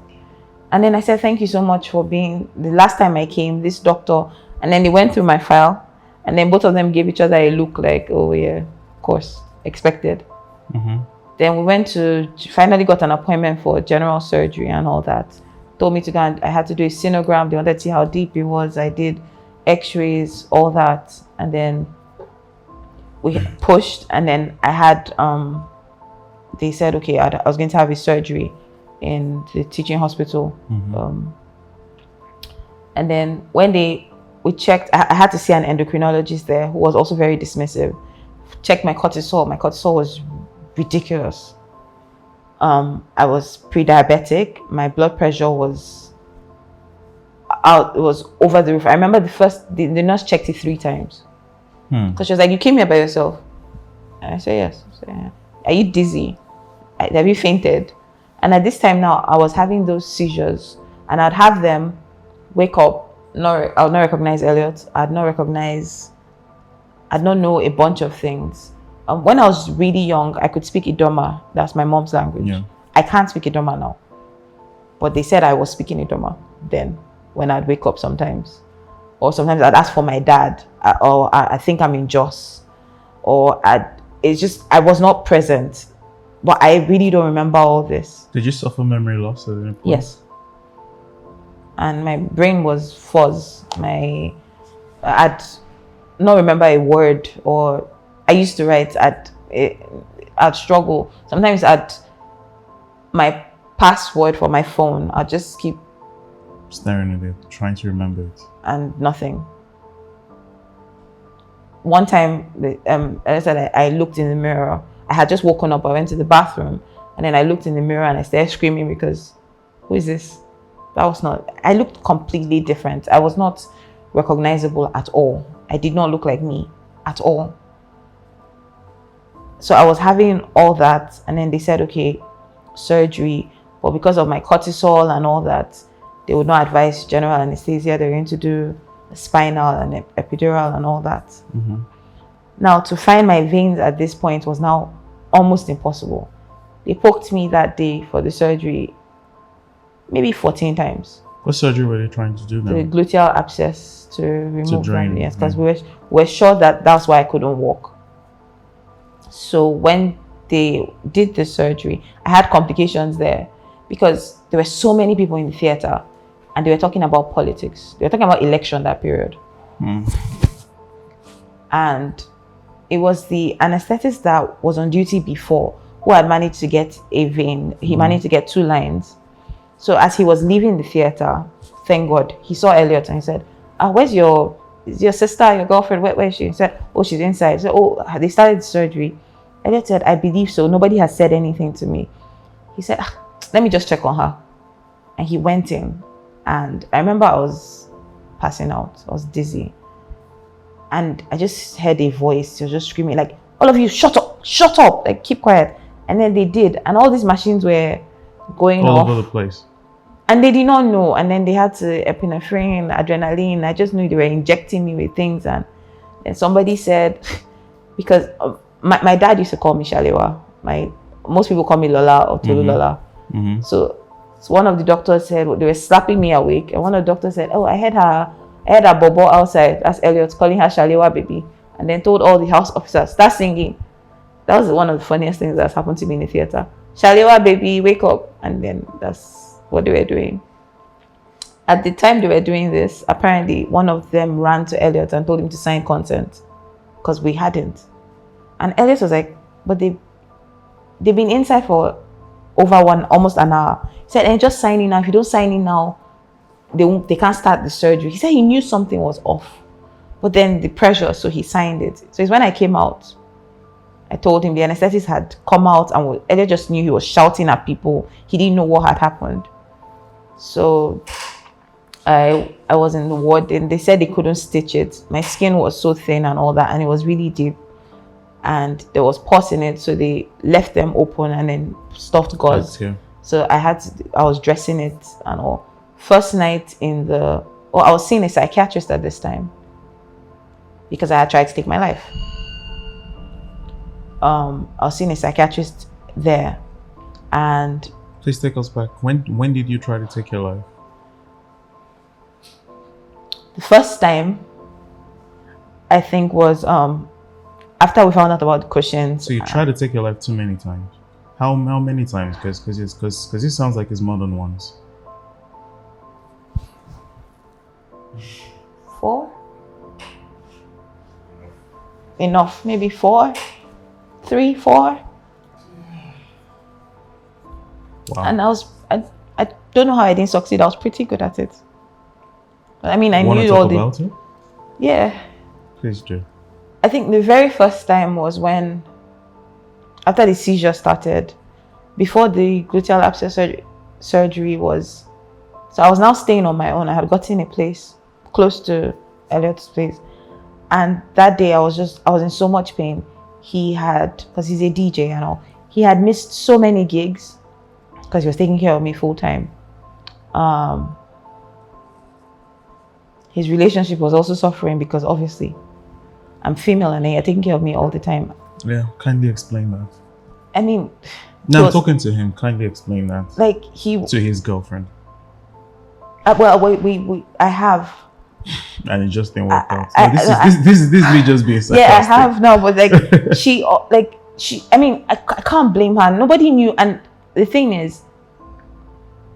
And then I said, thank you so much for being, the last time I came, this doctor, and then they went through my file, and then both of them gave each other a look like, oh yeah, of course, expected. Then we went finally got an appointment for general surgery and all that. Told me to go, and I had to do a sonogram. They wanted to see how deep it was. I did x-rays, all that. And then we pushed, and then I had, they said, okay, I was going to have a surgery in the teaching hospital. And then when we checked, I had to see an endocrinologist there who was also very dismissive. Checked my cortisol. My cortisol was ridiculous. I was pre-diabetic. My blood pressure was out. It was over the roof. I remember the nurse checked it 3 times. Because she was like, you came here by yourself? And I said, yes. I said, yeah. Are you dizzy? Have you fainted? And at this time now, I was having those seizures, and I'd have them wake up. I would not recognize Elliot. I'd not know a bunch of things. When I was really young, I could speak Idoma. That's my mom's language. Yeah. I can't speak Idoma now. But they said I was speaking Idoma then, when I'd wake up sometimes. Or sometimes I'd ask for my dad, or I think I'm in Jos. Or I was not present. But I really don't remember all this. Did you suffer memory loss at any point? Yes. And my brain was fuzz. I'd not remember a word, or I used to write, I'd struggle. Sometimes my password for my phone, I'd just keep staring at it, trying to remember it. And nothing. One time, I said I looked in the mirror. I had just woken up, I went to the bathroom, and then I looked in the mirror and I started screaming because, who is this? I looked completely different. I was not recognizable at all. I did not look like me at all. So I was having all that, and then they said, okay, surgery, but because of my cortisol and all that, they would not advise general anesthesia. They're going to do a spinal and epidural and all that. Now, to find my veins at this point was now almost impossible. They poked me that day for the surgery maybe 14 times. What surgery were they trying to do now? The gluteal abscess to remove them. Yes, because we were sure that that's why I couldn't walk. So when they did the surgery, I had complications there because there were so many people in the theater. and they were talking about politics. They were talking about election that period. And it was the anesthetist that was on duty before who had managed to get a vein. He managed to get 2 lines. So as he was leaving the theater, thank God, he saw Elliot and he said, where's your sister, your girlfriend? Where is she? He said, oh, she's inside. So, oh, they started the surgery. Elliot said, I believe so. Nobody has said anything to me. He said, let me just check on her. And he went in. And I remember I was passing out. I was dizzy. And I just heard a voice. He was just screaming, like, all of you, shut up, like, keep quiet. And then they did. And all these machines were going all off. over the place. And they did not know. And then they had to epinephrine, adrenaline. I just knew they were injecting me with things. And then somebody said, because my dad used to call me Shalewa. Most people call me Lola or Tolu Lola. So one of the doctors said, they were slapping me awake. And one of the doctors said, oh, I heard her bobo outside. That's Elliot calling her Shalewa baby. And then told all the house officers, start singing. That was one of the funniest things that's happened to me in the theater. Shalewa baby, wake up. And then that's what they were doing. At the time they were doing this, apparently one of them ran to Elliot and told him to sign consent because we hadn't. And Elliot was like, but they've been inside for over almost an hour. He said, and just sign in now. If you don't sign in now, they can't start the surgery. He said he knew something was off, but then the pressure, so he signed it. So it's when I came out, I told him the anesthetist had come out and Elliot just knew he was shouting at people. He didn't know what had happened. So I was in the ward and they said they couldn't stitch it. My skin was so thin and all that, and it was really deep. And there was pus in it, so they left them open and then stuffed gauze. So I was dressing it and all. First night I was seeing a psychiatrist at this time because I had tried to take my life. I was seeing a psychiatrist there, and please take us back. When did you try to take your life? The first time, I think, was after we found out about the Cushing. So you tried to take your life too many times. How many times? Because it sounds like it's more than once. 4. Enough, maybe 4. 3, 4. Wow. And I don't know how I didn't succeed. I was pretty good at it. I mean, I knew all the. About it? Yeah. Please do. I think the very first time was when, after the seizure started, before the gluteal abscess surgery was. So I was now staying on my own. I had gotten a place close to Elliot's place, and that day I was in so much pain. He had, because he's a DJ and all, he had missed so many gigs because he was taking care of me full time. His relationship was also suffering because obviously I'm female and they're taking care of me all the time. Yeah, kindly explain that. I mean, now I'm talking to him. Kindly explain that. Like to his girlfriend. I have. And it just didn't work out. This is me just being sarcastic. Yeah, I have now, but she. I mean, I can't blame her. Nobody knew, and the thing is,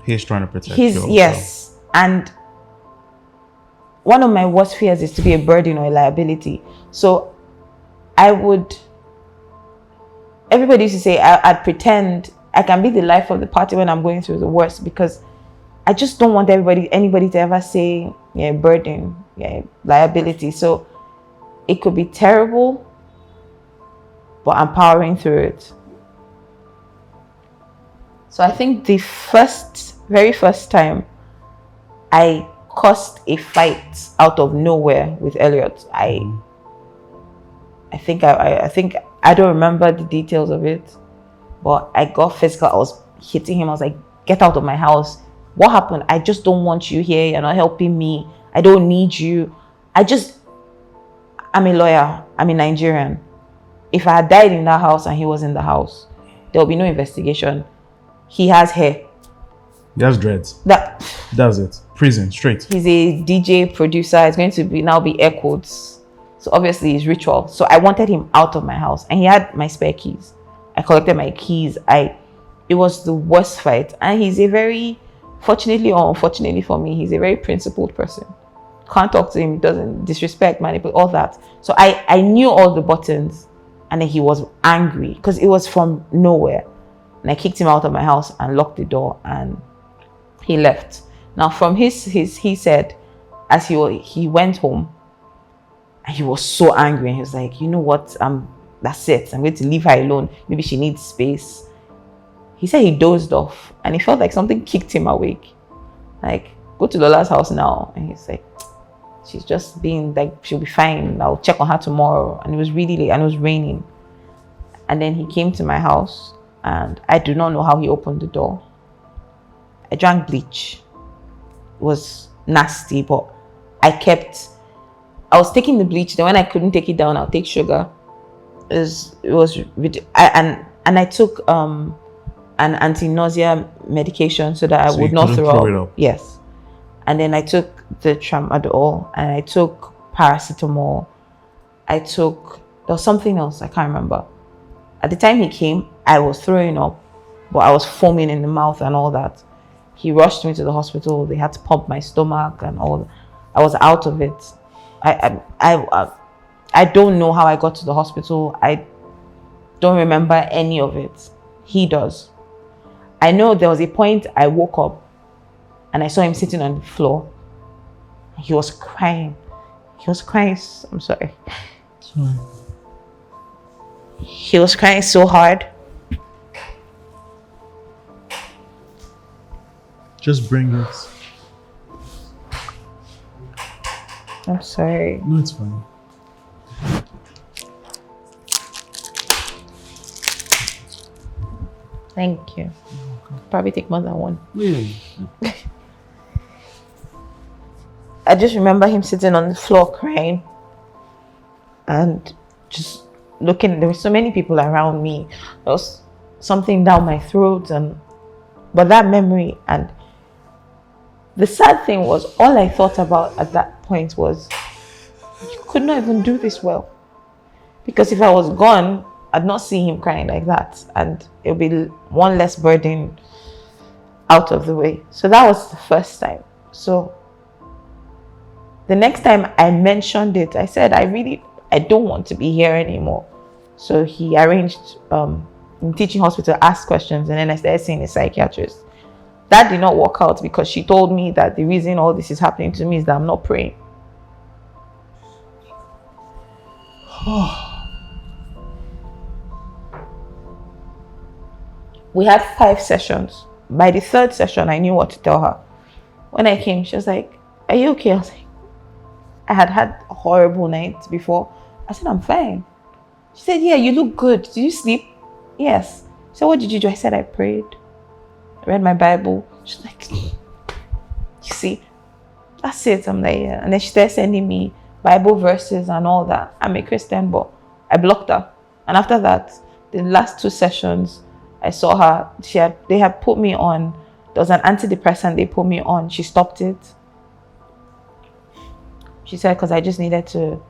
he's trying to protect you. Yes, and one of my worst fears is to be a burden or a liability. So everybody used to say I'd pretend I can be the life of the party when I'm going through the worst, because I just don't want anybody to ever say, yeah, burden, yeah, liability. So it could be terrible, but I'm powering through it. So I think the very first time I caused a fight out of nowhere with Elliot, I think I don't remember the details of it, but I got physical. I was hitting him. I was like, get out of my house. What happened? I just don't want you here. You're not helping me. I don't need you. I'm a lawyer. I'm a Nigerian. If I had died in that house and he was in the house, there will be no investigation. He has hair. He has dreads. That's it. Prison, straight. He's a DJ producer. It's going to now be air quotes. So obviously it's ritual. So I wanted him out of my house, and he had my spare keys. I collected my keys. It was the worst fight. And he's a very Fortunately or unfortunately for me, he's a very principled person. Can't talk to him, he doesn't disrespect, manipulate, all that. So I knew all the buttons, and then he was angry because it was from nowhere. And I kicked him out of my house and locked the door, and he left. Now from he said, as he went home, and he was so angry, and he was like, you know what, that's it, I'm going to leave her alone, maybe she needs space. He said he dozed off, and he felt like something kicked him awake, like, go to Lola's house now. And he's like, she's just being like, she'll be fine, I'll check on her tomorrow. And it was really late and it was raining. And then he came to my house, and I do not know how he opened the door. I drank bleach. It was nasty, but I was taking the bleach. Then when I couldn't take it down, I'll take sugar. I took an anti-nausea medication so that I would not throw up. Yes. And then I took the tramadol, and I took paracetamol. There was something else, I can't remember. At the time he came, I was throwing up, but I was foaming in the mouth and all that. He rushed me to the hospital. They had to pump my stomach and all that. I was out of it. I don't know how I got to the hospital. I don't remember any of it. He does. I know there was a point I woke up and I saw him sitting on the floor. He was crying. I'm sorry. Sorry. He was crying so hard. Just bring it. I'm sorry. No, it's fine. Thank you. Probably take more than one. Yeah. I just remember him sitting on the floor crying and just looking. There were so many people around me. There was something down my throat, but that memory, and the sad thing was, all I thought about at that point was, you could not even do this well. Because if I was gone, I'd not see him crying like that, and it would be one less burden out of the way. So that was the first time. So the next time I mentioned it, I said, I don't want to be here anymore. So he arranged in teaching hospital, asked questions, and then I started seeing a psychiatrist. That did not work out because she told me that the reason all this is happening to me is that I'm not praying. We had 5 sessions. By the 3rd session, I knew what to tell her. When I came, she was like, are you okay? I was like, I had a horrible night before. I said, I'm fine. She said, yeah, you look good. Did you sleep? Yes. She said, what did you do? I said, I prayed. I read my Bible. She's like, you see, that's it. I'm like, yeah. And then she started sending me Bible verses and all that. I'm a Christian, but I blocked her. And after that, the last 2 sessions, I saw her. They had put me on. There was an antidepressant they put me on. She stopped it. She said, because I just needed to.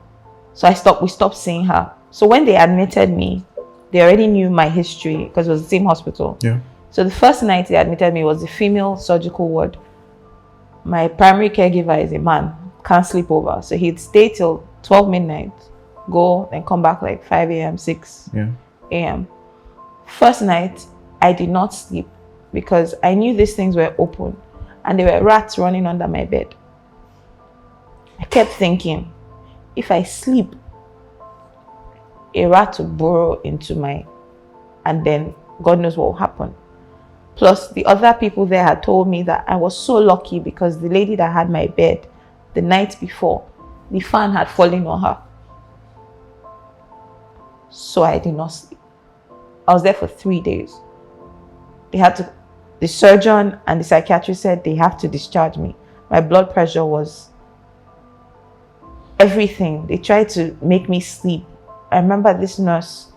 So we stopped seeing her. So when they admitted me, they already knew my history because it was the same hospital. Yeah. So the first night they admitted me was the female surgical ward. My primary caregiver is a man, can't sleep over. So he'd stay till 12 midnight, go, then come back like 5 a.m., 6 a.m. First night, I did not sleep because I knew these things were open and there were rats running under my bed. I kept thinking, if I sleep, a rat will burrow into and then God knows what will happen. Plus, the other people there had told me that I was so lucky because the lady that had my bed the night before, the fan had fallen on her. So I did not sleep. I was there for 3 days. The surgeon and the psychiatrist said they have to discharge me. My blood pressure was everything. They tried to make me sleep. I remember this nurse,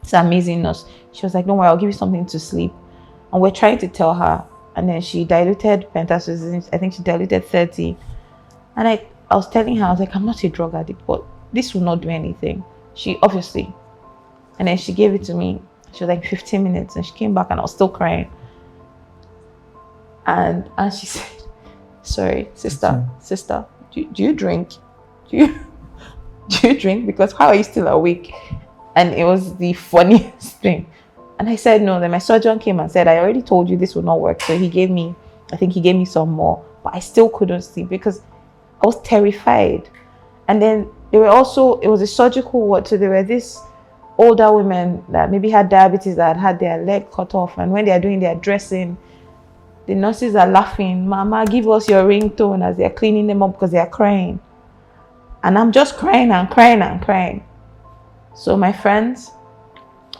this amazing nurse, she was like, don't worry, I'll give you something to sleep. And we're trying to tell her. And then she diluted pentacillin. I think she diluted 30. And I was telling her, I was like, I'm not a drug addict, but this will not do anything. She obviously. And then she gave it to me. She was like 15 minutes and she came back and I was still crying. And she said, sorry, sister, do you drink? Do you drink? Because how are you still awake? And it was the funniest thing. And I said no. Then my surgeon came and said, I already told you this would not work. So he gave me some more, but I still couldn't sleep because I was terrified. And then it was a surgical ward, so there were these older women that maybe had diabetes that had their leg cut off, and when they are doing their dressing, the nurses are laughing, Mama, give us your ringtone, as they're cleaning them up because they are crying. And I'm just crying and crying and crying. So my friends,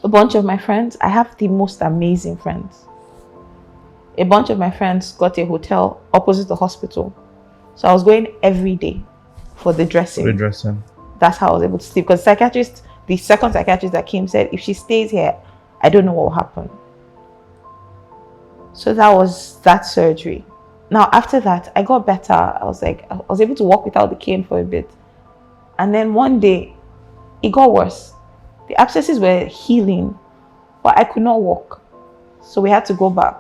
a bunch of my friends, I have the most amazing friends. A bunch of my friends got a hotel opposite the hospital. So I was going every day for the dressing. That's how I was able to sleep. Because the second psychiatrist that came said, if she stays here, I don't know what will happen. So that was that surgery. Now, after that, I got better. I was able to walk without the cane for a bit. And then one day, it got worse. The abscesses were healing, but I could not walk. So we had to go back.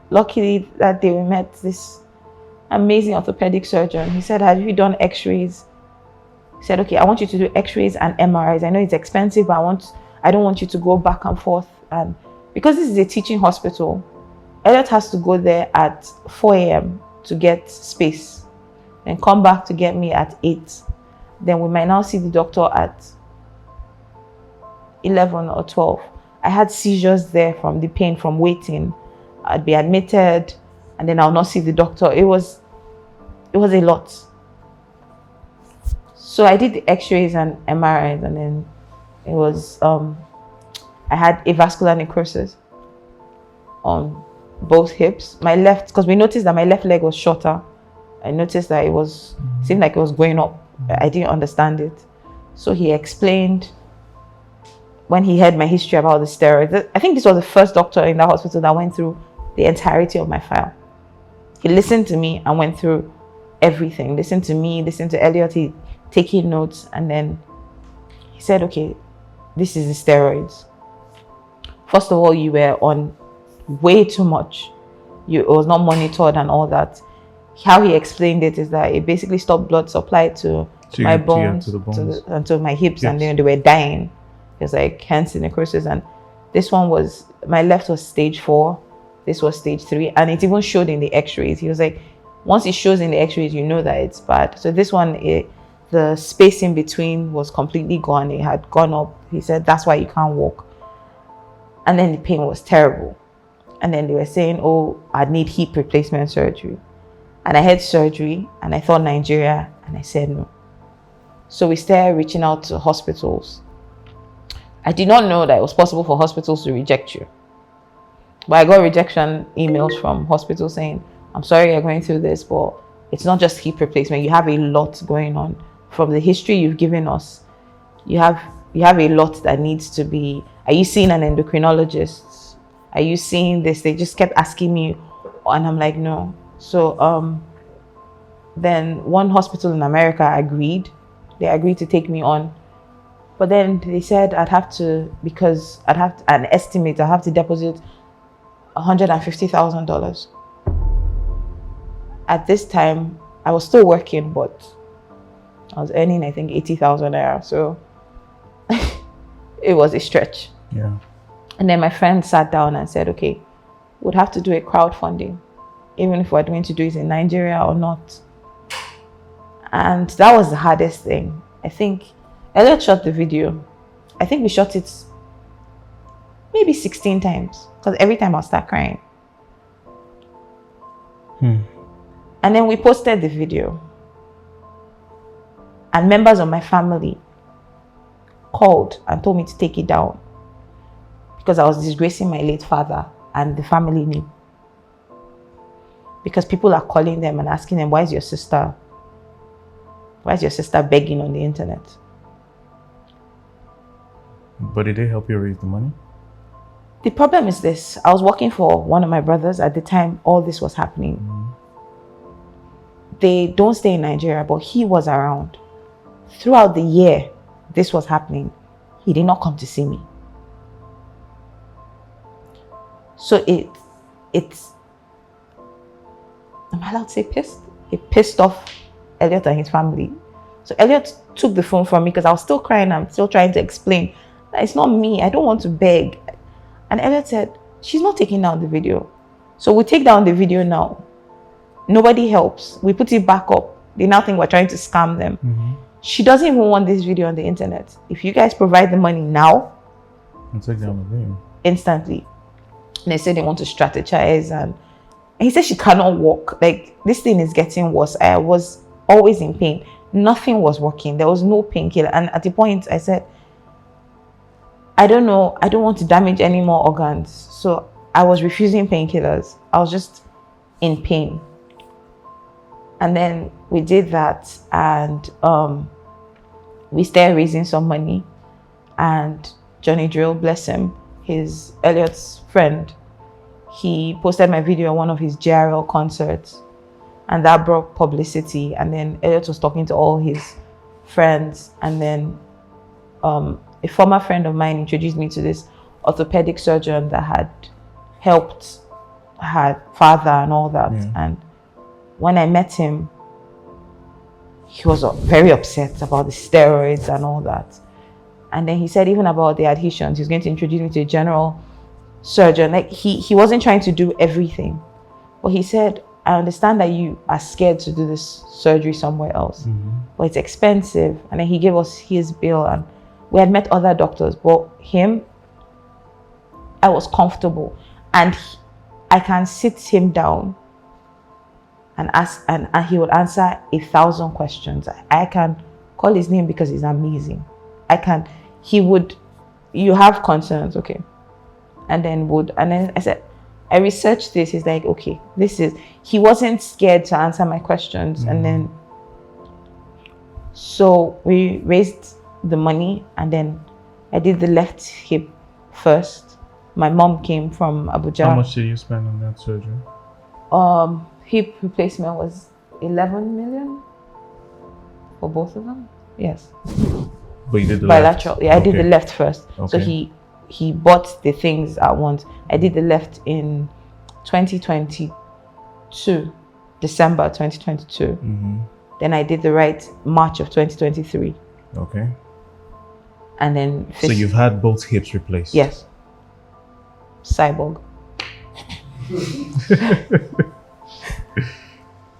Luckily, that day we met this amazing orthopedic surgeon. He said, have you done x-rays? He said, okay, I want you to do x-rays and MRIs. I know it's expensive, but I don't want you to go back and forth. And because this is a teaching hospital, Elliot has to go there at 4 a.m. to get space and come back to get me at 8. Then we might now see the doctor at 11 or 12. I had seizures there from the pain from waiting. I'd be admitted and then I'll not see the doctor. It was a lot. So I did the x-rays and MRIs, and then it was I had avascular necrosis on both hips. My left, because we noticed that my left leg was shorter. I noticed that seemed like it was going up. I didn't understand it. So he explained, when he heard my history about the steroids. I think this was the first doctor in that hospital that went through the entirety of my file. He listened to me and went through everything. Listened to me, listened to Elliot, he taking notes, and then he said, okay, this is the steroids. First of all, you were on way too much. It was not monitored and all that. How he explained it is that it basically stopped blood supply to my bones, and to my hips, and then they were dying. It was like hence the necrosis. And this one was, my left was stage 4, this was stage 3, and it even showed in the x-rays. He was like, once it shows in the x-rays, you know that it's bad. So this one, the space in between was completely gone. It had gone up. He said, that's why you can't walk. And then the pain was terrible. And then they were saying, oh, I'd need hip replacement surgery. And I had surgery, and I thought Nigeria, and I said no. So we started reaching out to hospitals. I did not know that it was possible for hospitals to reject you. But I got rejection emails from hospitals saying, I'm sorry you're going through this, but it's not just hip replacement. You have a lot going on. From the history you've given us, you have a lot that needs to be. Are you seeing an endocrinologist? Are you seeing this? They just kept asking me, and I'm like, no. So then one hospital in America agreed. They agreed to take me on. But then they said I'd have to deposit $150,000. At this time, I was still working, but I was earning, I think, 80,000 naira. So it was a stretch. Yeah. And then my friend sat down and said, okay, we'd have to do a crowdfunding, even if we're going to do it in Nigeria or not. And that was the hardest thing. I think Elliot shot the video. I think we shot it maybe 16 times, because every time I'll start crying. And then we posted the video. And members of my family called and told me to take it down because I was disgracing my late father, and the family knew. Because people are calling them and asking them, why is your sister begging on the internet? But did they help you raise the money? The problem is this. I was working for one of my brothers at the time all this was happening. They don't stay in Nigeria, but he was around. Throughout the year this was happening, he did not come to see me. So allowed to say pissed? It pissed off Elliot and his family. So Elliot took the phone from me because I was still crying. I'm still trying to explain that it's not me. I don't want to beg. And Elliot said, she's not taking down the video. So we take down the video now. Nobody helps. We put it back up. They now think we're trying to scam them. She doesn't even want this video on the internet. If you guys provide the money now, I'll take down the video. Instantly. And they say they want to strategize, and he said she cannot walk. Like, this thing is getting worse. I was always in pain. Nothing was working. There was no painkiller. And at the point I said, I don't know, I don't want to damage any more organs. So I was refusing painkillers. I was just in pain. And then we did that, and we started raising some money. And Johnny Drill, bless him, his Elliot's friend, he posted my video at one of his GRL concerts, and that brought publicity. And then Elliot was talking to all his friends, and then a former friend of mine introduced me to this orthopedic surgeon that had helped her father and all that. And when I met him, he was very upset about the steroids and all that. And then he said even about the adhesions, he was going to introduce me to a general surgeon. Like, he wasn't trying to do everything. But he said, I understand that you are scared to do this surgery somewhere else, but it's expensive. And then he gave us his bill, and we had met other doctors, but him, I was comfortable. And I can sit him down and ask, and he would answer 1,000 questions. I can call his name because he's amazing. You have concerns, okay? And then I said, I researched this. He's like, okay, he wasn't scared to answer my questions. And then, so we raised the money, and then I did the left hip first. My mom came from Abuja. How much did you spend on that surgery? Hip replacement was 11 million for both of them. Yes. But you did the bilateral. left? Yeah, I did the left first. Okay. So he bought the things at once. I did the left in 2022, December 2022. Then I did the right March of 2023. Okay. And then so you've had both hips replaced? Yes. Cyborg.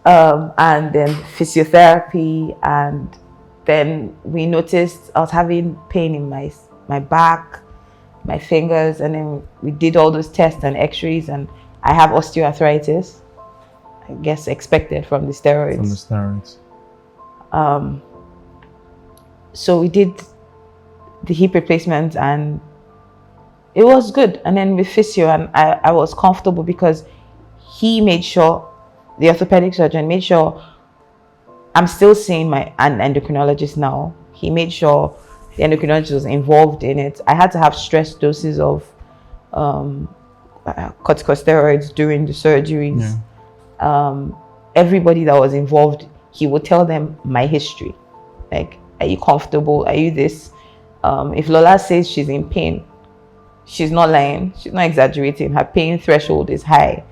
And then physiotherapy, and then we noticed I was having pain in my back, my fingers, and then we did all those tests and x-rays, and I have osteoarthritis, I guess expected from the steroids. So we did the hip replacement, and it was good. And then with physio, and I was comfortable because he made sure, the orthopedic surgeon made sure, I'm still seeing an endocrinologist now. He made sure the endocrinologist was involved in it. I had to have stress doses of corticosteroids during the surgeries. Everybody that was involved, he would tell them my history. Like, are you comfortable? Are you this? If Lola says she's in pain, she's not lying. She's not exaggerating. Her pain threshold is high.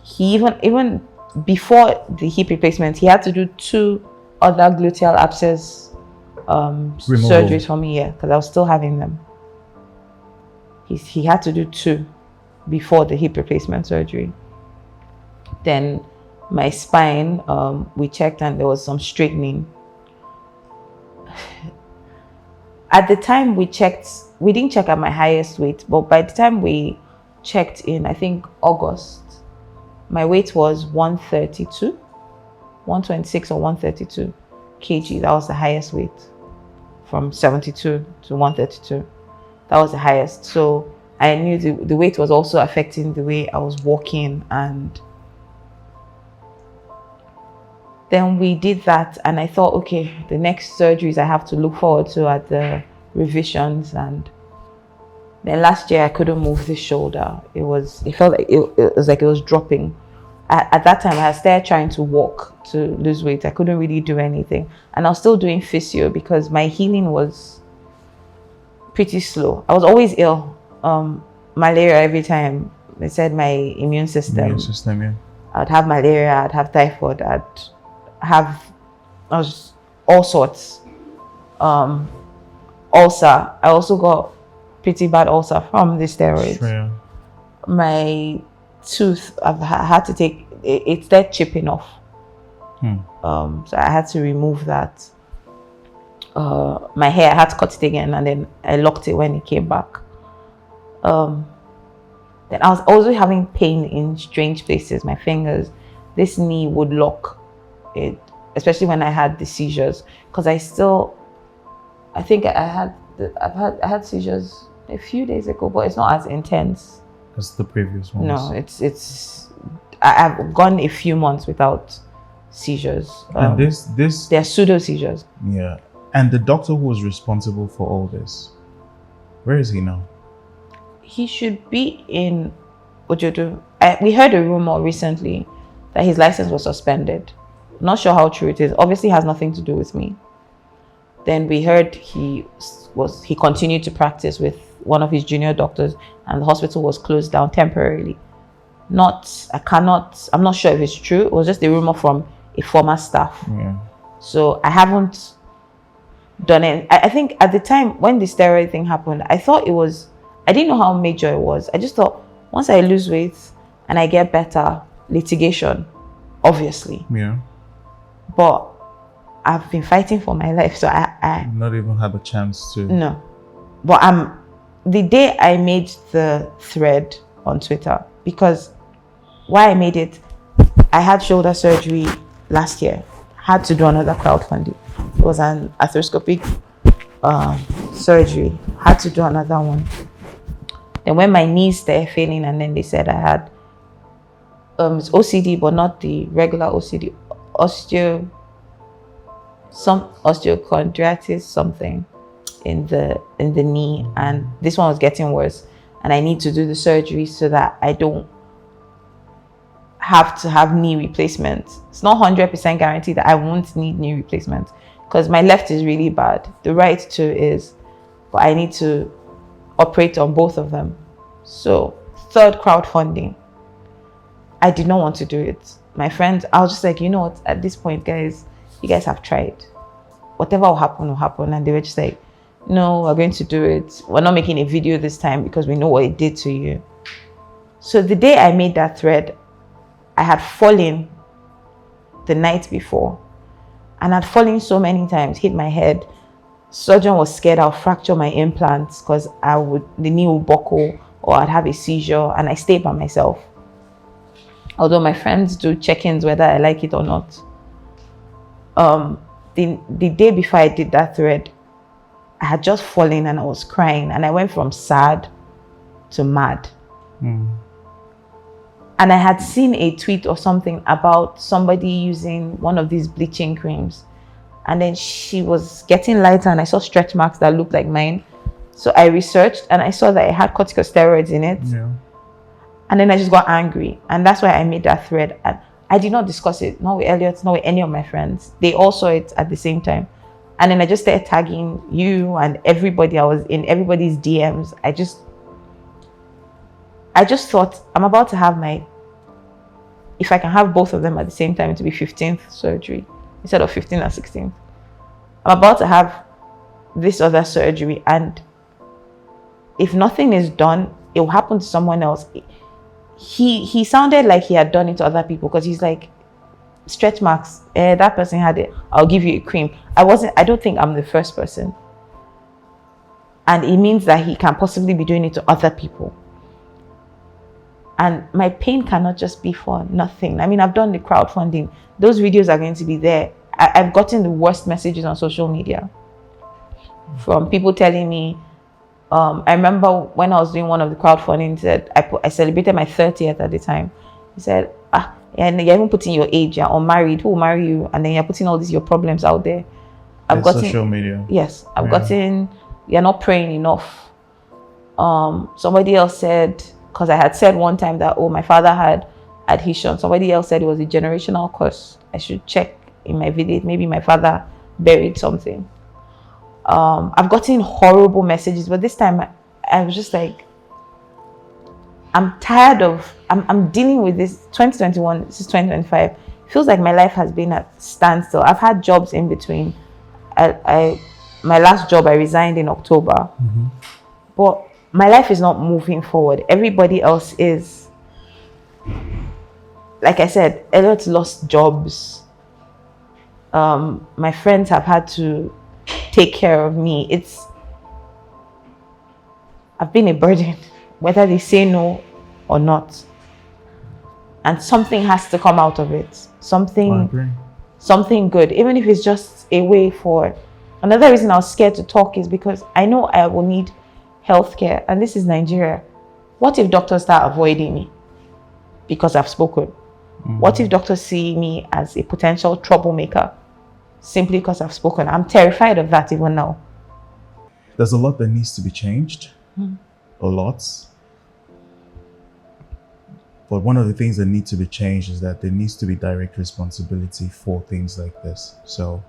He even before the hip replacement, he had to do 2 other gluteal abscess surgeries for me, because I was still having them. He had to do 2 before the hip replacement surgery. Then my spine, we checked, and there was some straightening. At the time we checked, we didn't check at my highest weight, but by the time we checked in, I think August, my weight was 132, 126 or 132 kg. That was the highest weight, from 72 to 132. That was the highest. So I knew the weight was also affecting the way I was walking. And then we did that, and I thought, okay, the next surgeries I have to look forward to are the revisions. And then last year I couldn't move the shoulder. It felt like it was like it was dropping. At that time I started trying to walk to lose weight. I couldn't really do anything, and I was still doing physio because my healing was pretty slow. I was always ill. Malaria every time. They said my immune system I'd have malaria, I'd have typhoid, I'd have all sorts. Ulcer. I also got pretty bad ulcer from the steroids. Sure. My tooth, I've had to take, it's dead chipping off. So I had to remove that. My hair, I had to cut it again, and then I locked it when it came back. Then I was also having pain in strange places. My fingers, this knee would lock it, especially when I had the seizures. Because I think I had seizures a few days ago, but it's not as intense. As the previous ones. No, I've gone a few months without seizures. And they're pseudo seizures. Yeah. And the doctor who was responsible for all this, where is he now? He should be in Ojodo. We heard a rumor recently that his license was suspended. Not sure how true it is. Obviously has nothing to do with me. Then we heard he continued to practice with one of his junior doctors, and the hospital was closed down temporarily. I'm not sure if it's true. It was just a rumor from a former staff. Yeah. So I haven't done it. I think at the time when the steroid thing happened, I didn't know how major it was. I just thought once I lose weight and I get better, litigation, obviously. Yeah. But I've been fighting for my life, so I not even had a chance to. No. But the day I made the thread on Twitter, because why I made it, I had shoulder surgery last year. Had to do another crowdfunding. It was an arthroscopic surgery. Had to do another one. And when my knees started failing, and then they said I had it's OCD, but not the regular OCD, osteochondritis, something in the knee, and this one was getting worse, and I need to do the surgery so that I don't have to have knee replacement. It's not 100% guaranteed that I won't need knee replacement, because my left is really bad, the right too is, but I need to operate on both of them. So third crowdfunding, I did not want to do it. My friends, I was just like, you know what, at this point, guys, you guys have tried. Whatever will happen. And they were just like, no, we're going to do it. We're not making a video this time because we know what it did to you. So the day I made that thread, I had fallen the night before. And I'd fallen so many times, hit my head. Surgeon was scared I'll fracture my implants because the knee would buckle or I'd have a seizure, and I stayed by myself. Although my friends do check-ins whether I like it or not. The day before I did that thread, I had just fallen and I was crying, and I went from sad to mad. And I had seen a tweet or something about somebody using one of these bleaching creams, and then she was getting lighter, and I saw stretch marks that looked like mine. So I researched and I saw that it had corticosteroids in it. Yeah. And then I just got angry, and that's why I made that thread. And I did not discuss it, not with Elliot, not with any of my friends. They all saw it at the same time. And then I just started tagging you and everybody. I was in everybody's DMs. I just thought, I'm about to have if I can have both of them at the same time, to be 15th surgery instead of 15th and 16th. I'm about to have this other surgery, and if nothing is done, it will happen to someone else. He sounded like he had done it to other people, because he's like, stretch marks, that person had it, I'll give you a cream. I don't think I'm the first person, and it means that he can possibly be doing it to other people. And my pain cannot just be for nothing. I mean, I've done the crowdfunding. Those videos are going to be there. I've gotten the worst messages on social media from people telling me, I remember when I was doing one of the crowdfunding, said I celebrated my 30th at the time. He said, and you're even putting your age, you're unmarried, who will marry you? And then you're putting all these your problems out there. I've gotten social media. Yes, I've gotten, you're not praying enough. Somebody else said, because I had said one time that, my father had adhesions. Somebody else said it was a generational curse. I should check in my village. Maybe my father buried something. I've gotten horrible messages, but this time I was just like, I'm tired of, I'm dealing with this 2021, this is 2025. Feels like my life has been at standstill. I've had jobs in between. My last job, I resigned in October. But my life is not moving forward. Everybody else is. Like I said, Elliot's lost jobs. My friends have had to take care of me. I've been a burden, whether they say no or not. And something has to come out of it. Something good, even if it's just a way for. Another reason I was scared to talk is because I know I will need healthcare, and this is Nigeria. What if doctors start avoiding me because I've spoken? What if doctors see me as a potential troublemaker simply because I've spoken? I'm terrified of that even now. There's a lot that needs to be changed. A lot. But one of the things that need to be changed is that there needs to be direct responsibility for things like this. So,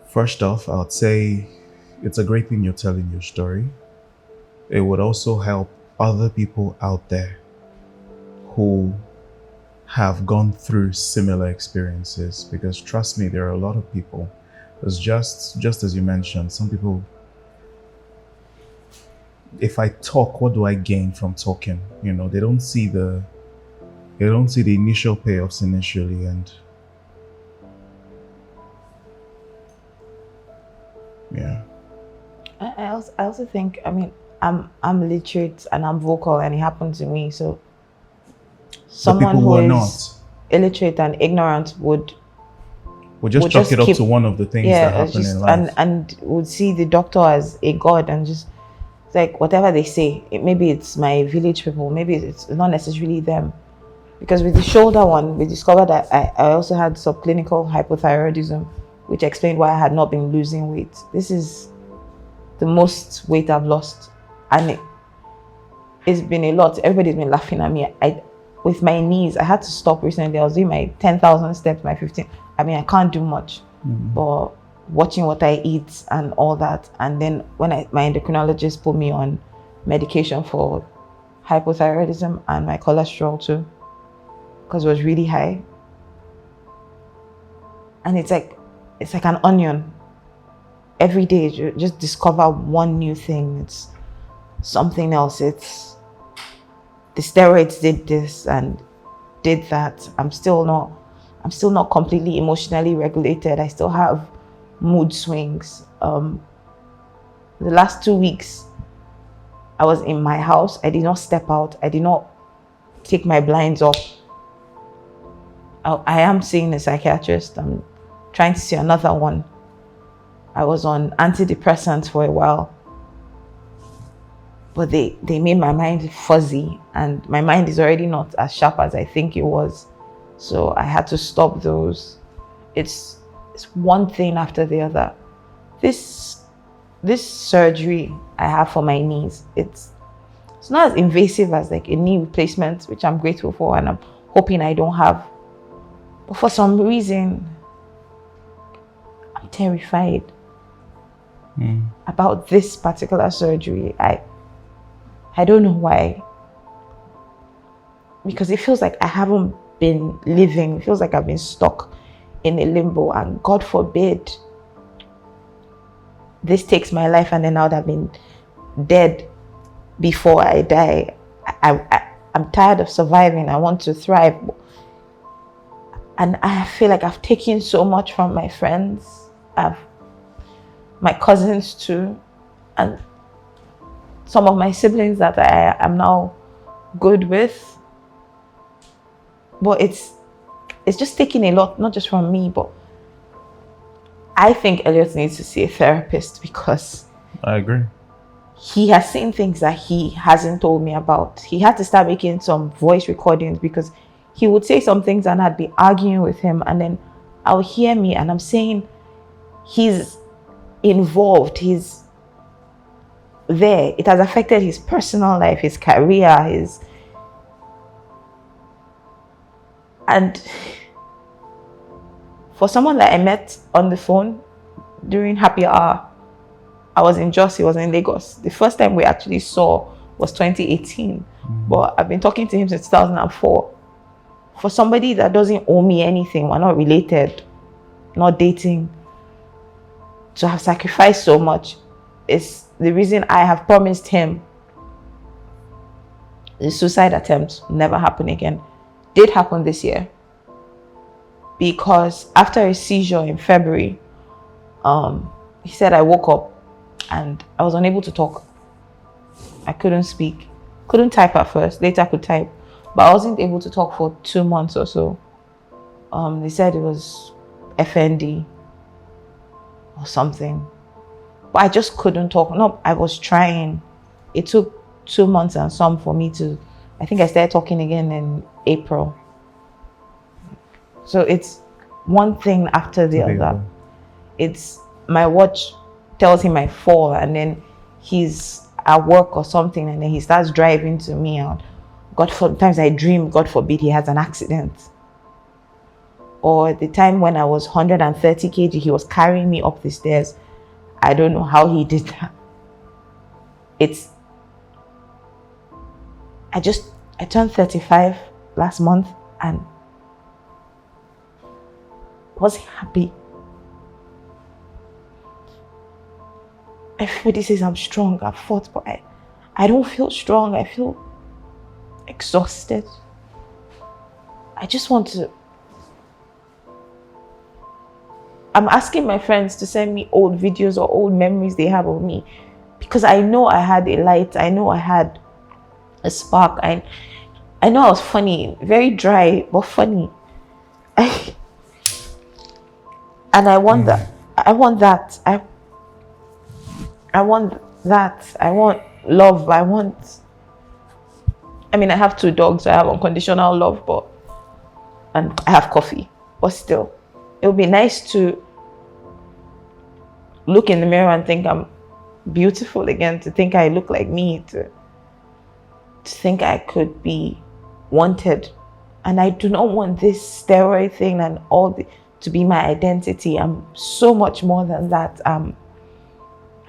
first off, I would say it's a great thing you're telling your story. It would also help other people out there who have gone through similar experiences, because trust me, there are a lot of people. It's just as you mentioned, some people, if I talk, what do I gain from talking? You know, they don't see the initial payoffs initially, and yeah. I also think, I mean, I'm literate and I'm vocal, and it happened to me. So someone who is not illiterate and ignorant would just chalk it up to one of the things that happen in life, and would see the doctor as a god, and just like whatever they say, maybe it's my village people, maybe it's not necessarily them. Because with the shoulder one, we discovered that I also had subclinical hypothyroidism, which explained why I had not been losing weight. This is the most weight I've lost, and it's been a lot. Everybody's been laughing at me. With my knees, I had to stop recently. I was doing my 10,000 steps, my 15. I mean, I can't do much, but watching what I eat and all that. And then when my endocrinologist put me on medication for hypothyroidism and my cholesterol too, because it was really high. And it's like an onion. Every day you just discover one new thing. It's something else. It's the steroids did this and did that. I'm still not completely emotionally regulated. I still have mood swings. The last 2 weeks, I was in my house. I did not step out. I did not take my blinds up. I am seeing a psychiatrist. I'm trying to see another one. I was on antidepressants for a while, but they made my mind fuzzy, and my mind is already not as sharp as I think it was. So I had to stop those. It's one thing after the other. This surgery I have for my knees, it's not as invasive as like a knee replacement, which I'm grateful for and I'm hoping I don't have. But for some reason, I'm terrified about this particular surgery. I don't know why. Because it feels like I haven't been living. It feels like I've been stuck in a limbo, and God forbid this takes my life and then I would have been dead before I die. I'm tired of surviving. I want to thrive. And I feel like I've taken so much from my friends, my cousins too, and some of my siblings that I am now good with. But it's just taking a lot, not just from me, but I think Elliot needs to see a therapist, because I agree. He has seen things that he hasn't told me about. He had to start making some voice recordings, because he would say some things and I'd be arguing with him, and then I'll hear me and I'm saying he's involved, he's there. It has affected his personal life, his career, and for someone that I met on the phone during happy hour, I was in Jos, he was in Lagos. The first time we actually saw was 2018. But I've been talking to him since 2004. For somebody that doesn't owe me anything, we're not related, not dating, to have sacrificed so much is the reason I have promised him the suicide attempt will never happen again. Did happen this year. Because after a seizure in February, he said I woke up and I was unable to talk. I couldn't speak. Couldn't type at first. Later I could type. But I wasn't able to talk for 2 months or so. They said it was FND or something. But I just couldn't talk. No, I was trying. It took 2 months and some for me to, I think I started talking again in April. So it's one thing after the other. It's my watch tells him I fall and then he's at work or something and then he starts driving to me and sometimes I dream, God forbid, he has an accident. Or the time when I was 130 kg, he was carrying me up the stairs. I don't know how he did that. I turned 35 last month and was happy. Everybody says I'm strong, I've fought, but I don't feel strong. I feel exhausted. I just want to. I'm asking my friends to send me old videos or old memories they have of me because I know I had a light. I know I had a spark. I know I was funny, very dry, but funny. And I want that. I want that. I want that. I want love. I have 2 dogs. So I have unconditional love, and I have coffee. But still, it would be nice to look in the mirror and think I'm beautiful again, to think I look like me, to think I could be wanted. And I do not want this steroid thing and to be my identity. I'm so much more than that. I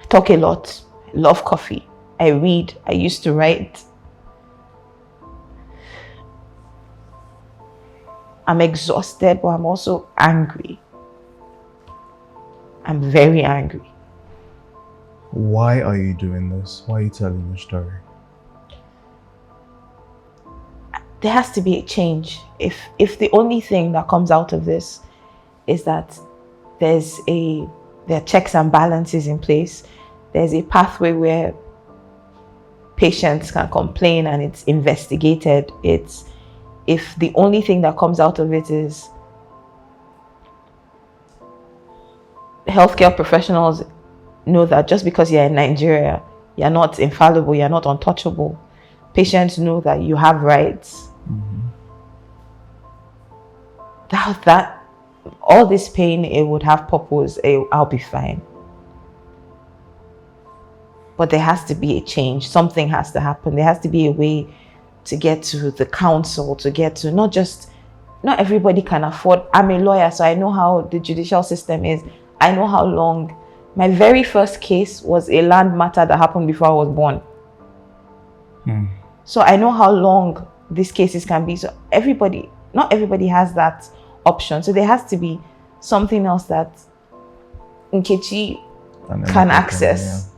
talk a lot. I love coffee. I read. I used to write. I'm exhausted, but I'm also angry. I'm very angry. Why are you doing this? Why are you telling your story? There has to be a change. If the only thing that comes out of this is that there are checks and balances in place, there's a pathway where patients can complain and it's investigated. If the only thing that comes out of it is healthcare professionals know that just because you're in Nigeria, you're not infallible, you're not untouchable. Patients know that you have rights. That all this pain, it would have purpose. I'll be fine. But there has to be a change. Something has to happen. There has to be a way to get to the council, to get to not everybody can afford. I'm a lawyer, so I know how the judicial system is. I know how long. My very first case was a land matter that happened before I was born. So I know how long these cases can be. So not everybody has that option. So there has to be something else that Nkechi can access.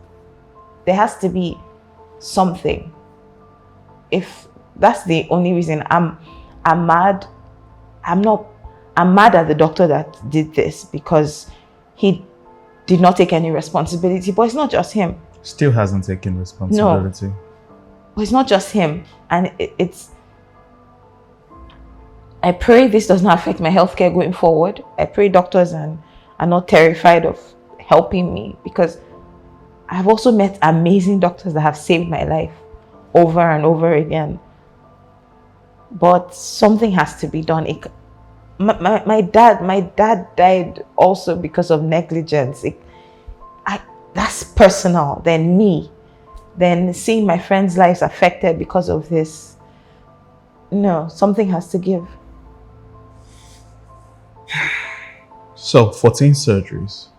There has to be something. If that's the only reason I'm mad, I'm mad at the doctor that did this because he did not take any responsibility. But it's not just him. Still hasn't taken responsibility. No. But it's not just him. And I pray this does not affect my healthcare going forward. I pray doctors are not terrified of helping me, because I've also met amazing doctors that have saved my life over and over again. But something has to be done. My dad died also because of negligence. That's personal. Then me. Then seeing my friends' lives affected because of this. No, something has to give. So, 14 surgeries.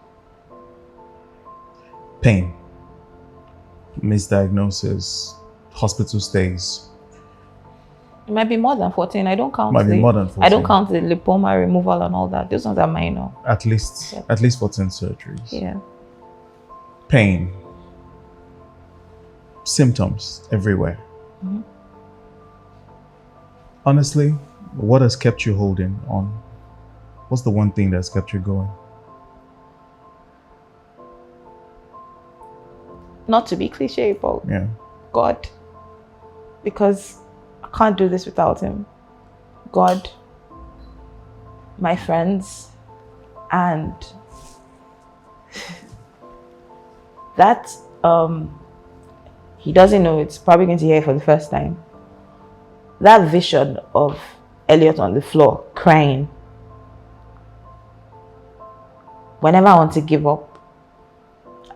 Pain. Misdiagnosis. hospital stays? It might be more than 14. I don't count. Might be more than 14. I don't count the lipoma removal and all that. Those ones are minor. At least 14 surgeries. Yeah. Pain. Symptoms everywhere. Mm-hmm. Honestly, what has kept you holding on? What's the one thing that's kept you going? Not to be cliche, but Yeah. God. Because I can't do this without him. God, my friends, and that he doesn't know, it's probably going to hear it for the first time. That vision of Elliot on the floor crying, whenever I want to give up,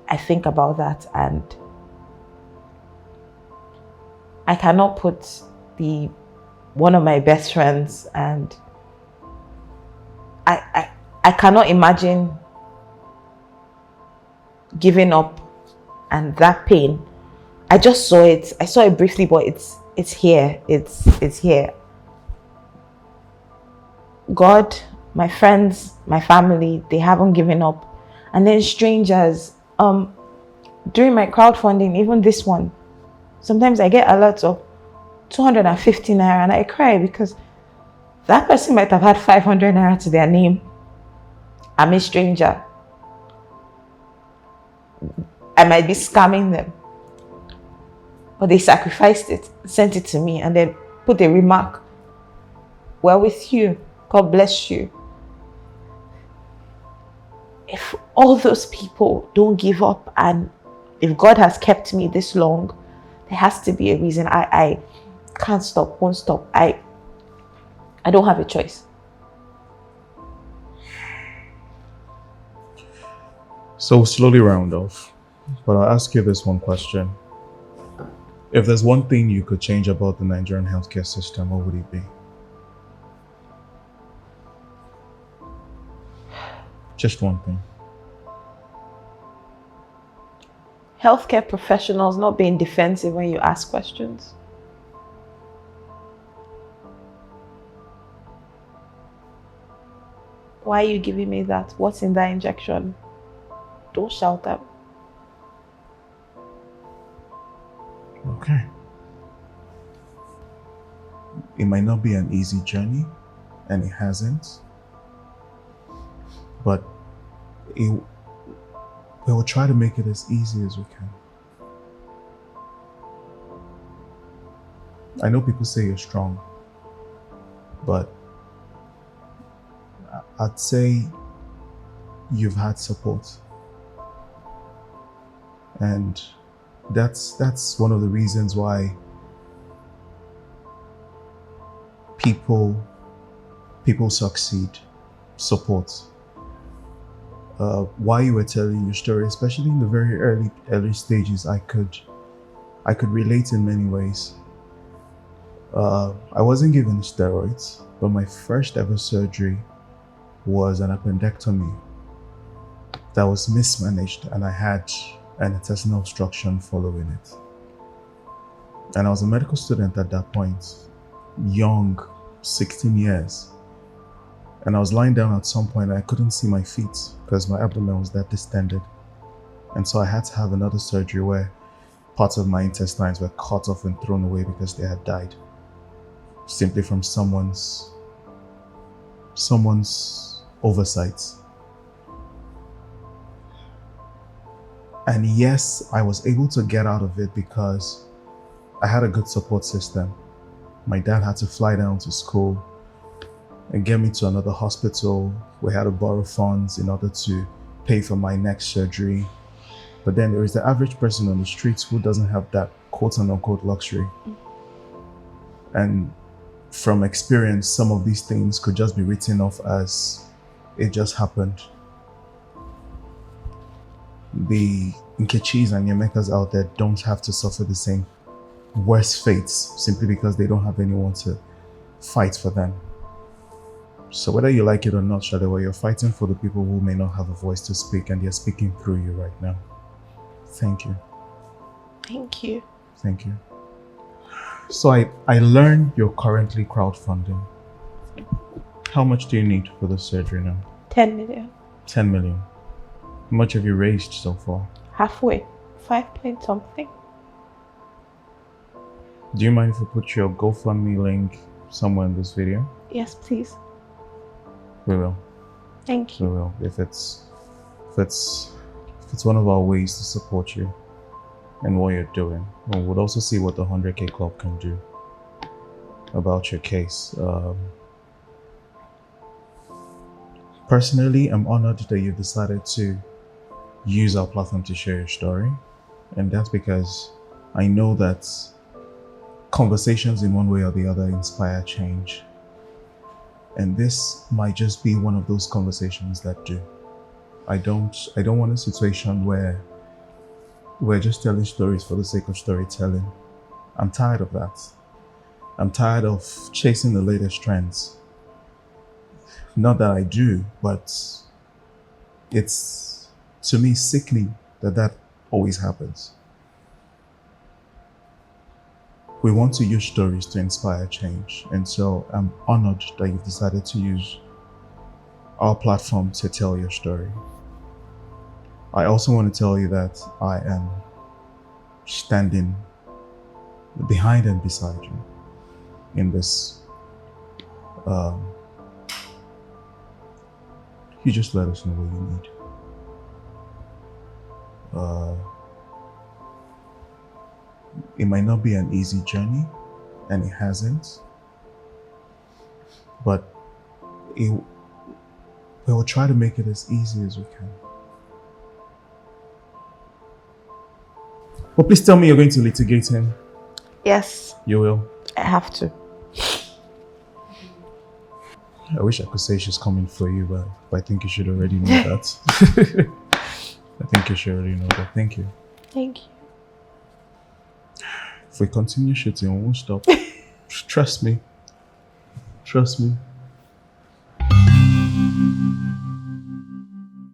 I think about that, and I cannot put one of my best friends, and I cannot imagine giving up, and that pain. I just saw it. I saw it briefly, but it's here. It's here. God, my friends, my family, they haven't given up. And then strangers, during my crowdfunding, even this one, sometimes I get alerts of 250 naira and I cry because that person might have had 500 naira to their name. I'm a stranger. I might be scamming them. But they sacrificed it, sent it to me, and then put a remark. We're with you. God bless you. If all those people don't give up, and if God has kept me this long, there has to be a reason. I can't stop, won't stop. I don't have a choice. So we'll slowly round off, but I'll ask you this one question. If there's one thing you could change about the Nigerian healthcare system, what would it be? Just one thing. Healthcare professionals not being defensive when you ask questions. Why are you giving me that? What's in that injection? Don't shout at me. Okay. It might not be an easy journey, and it hasn't, but we will try to make it as easy as we can. I know people say you're strong, but I'd say you've had support, and that's one of the reasons why people succeed. Support. While you were telling your story, especially in the very early stages, I could relate in many ways. I wasn't given steroids, but my first ever surgery was an appendectomy that was mismanaged, and I had an intestinal obstruction following it. And I was a medical student at that point, young, 16 years. And I was lying down at some point and I couldn't see my feet because my abdomen was that distended. And so I had to have another surgery where parts of my intestines were cut off and thrown away because they had died. Simply from someone's oversight. And yes, I was able to get out of it because I had a good support system. My dad had to fly down to school and get me to another hospital. We had to borrow funds in order to pay for my next surgery. But then there is the average person on the streets who doesn't have that quote unquote luxury. And from experience, some of these things could just be written off as it just happened. The Nkechis and Yemekas out there don't have to suffer the same worse fates simply because they don't have anyone to fight for them. So whether you like it or not, Shalewa, you're fighting for the people who may not have a voice to speak, and they're speaking through you right now. Thank you. Thank you. Thank you. So I learned you're currently crowdfunding. How much do you need for the surgery now? 10 million. 10 million. How much have you raised so far? Halfway. 5 point something. Do you mind if we put your GoFundMe link somewhere in this video? Yes, please. We will. Thank We you. will. If it's one of our ways to support you and what you're doing. And we'll also see what the 100K Club can do about your case. Personally, I'm honored that you've decided to use our platform to share your story. And that's because I know that conversations in one way or the other inspire change. And this might just be one of those conversations that do. I don't want a situation where we're just telling stories for the sake of storytelling. I'm tired of that. I'm tired of chasing the latest trends. Not that I do, but it's, to me, sickening that always happens. We want to use stories to inspire change. And so I'm honored that you've decided to use our platform to tell your story. I also want to tell you that I am standing behind and beside you in this. You just let us know what you need. It might not be an easy journey, and it hasn't, but we will try to make it as easy as we can. But please tell me you're going to litigate him. Yes, You will. I have to. I wish I could say she's coming for you, but I think you should already know that. I think you should already know that. Thank you. Thank you. If we continue shooting, we won't stop. Trust me. Trust me.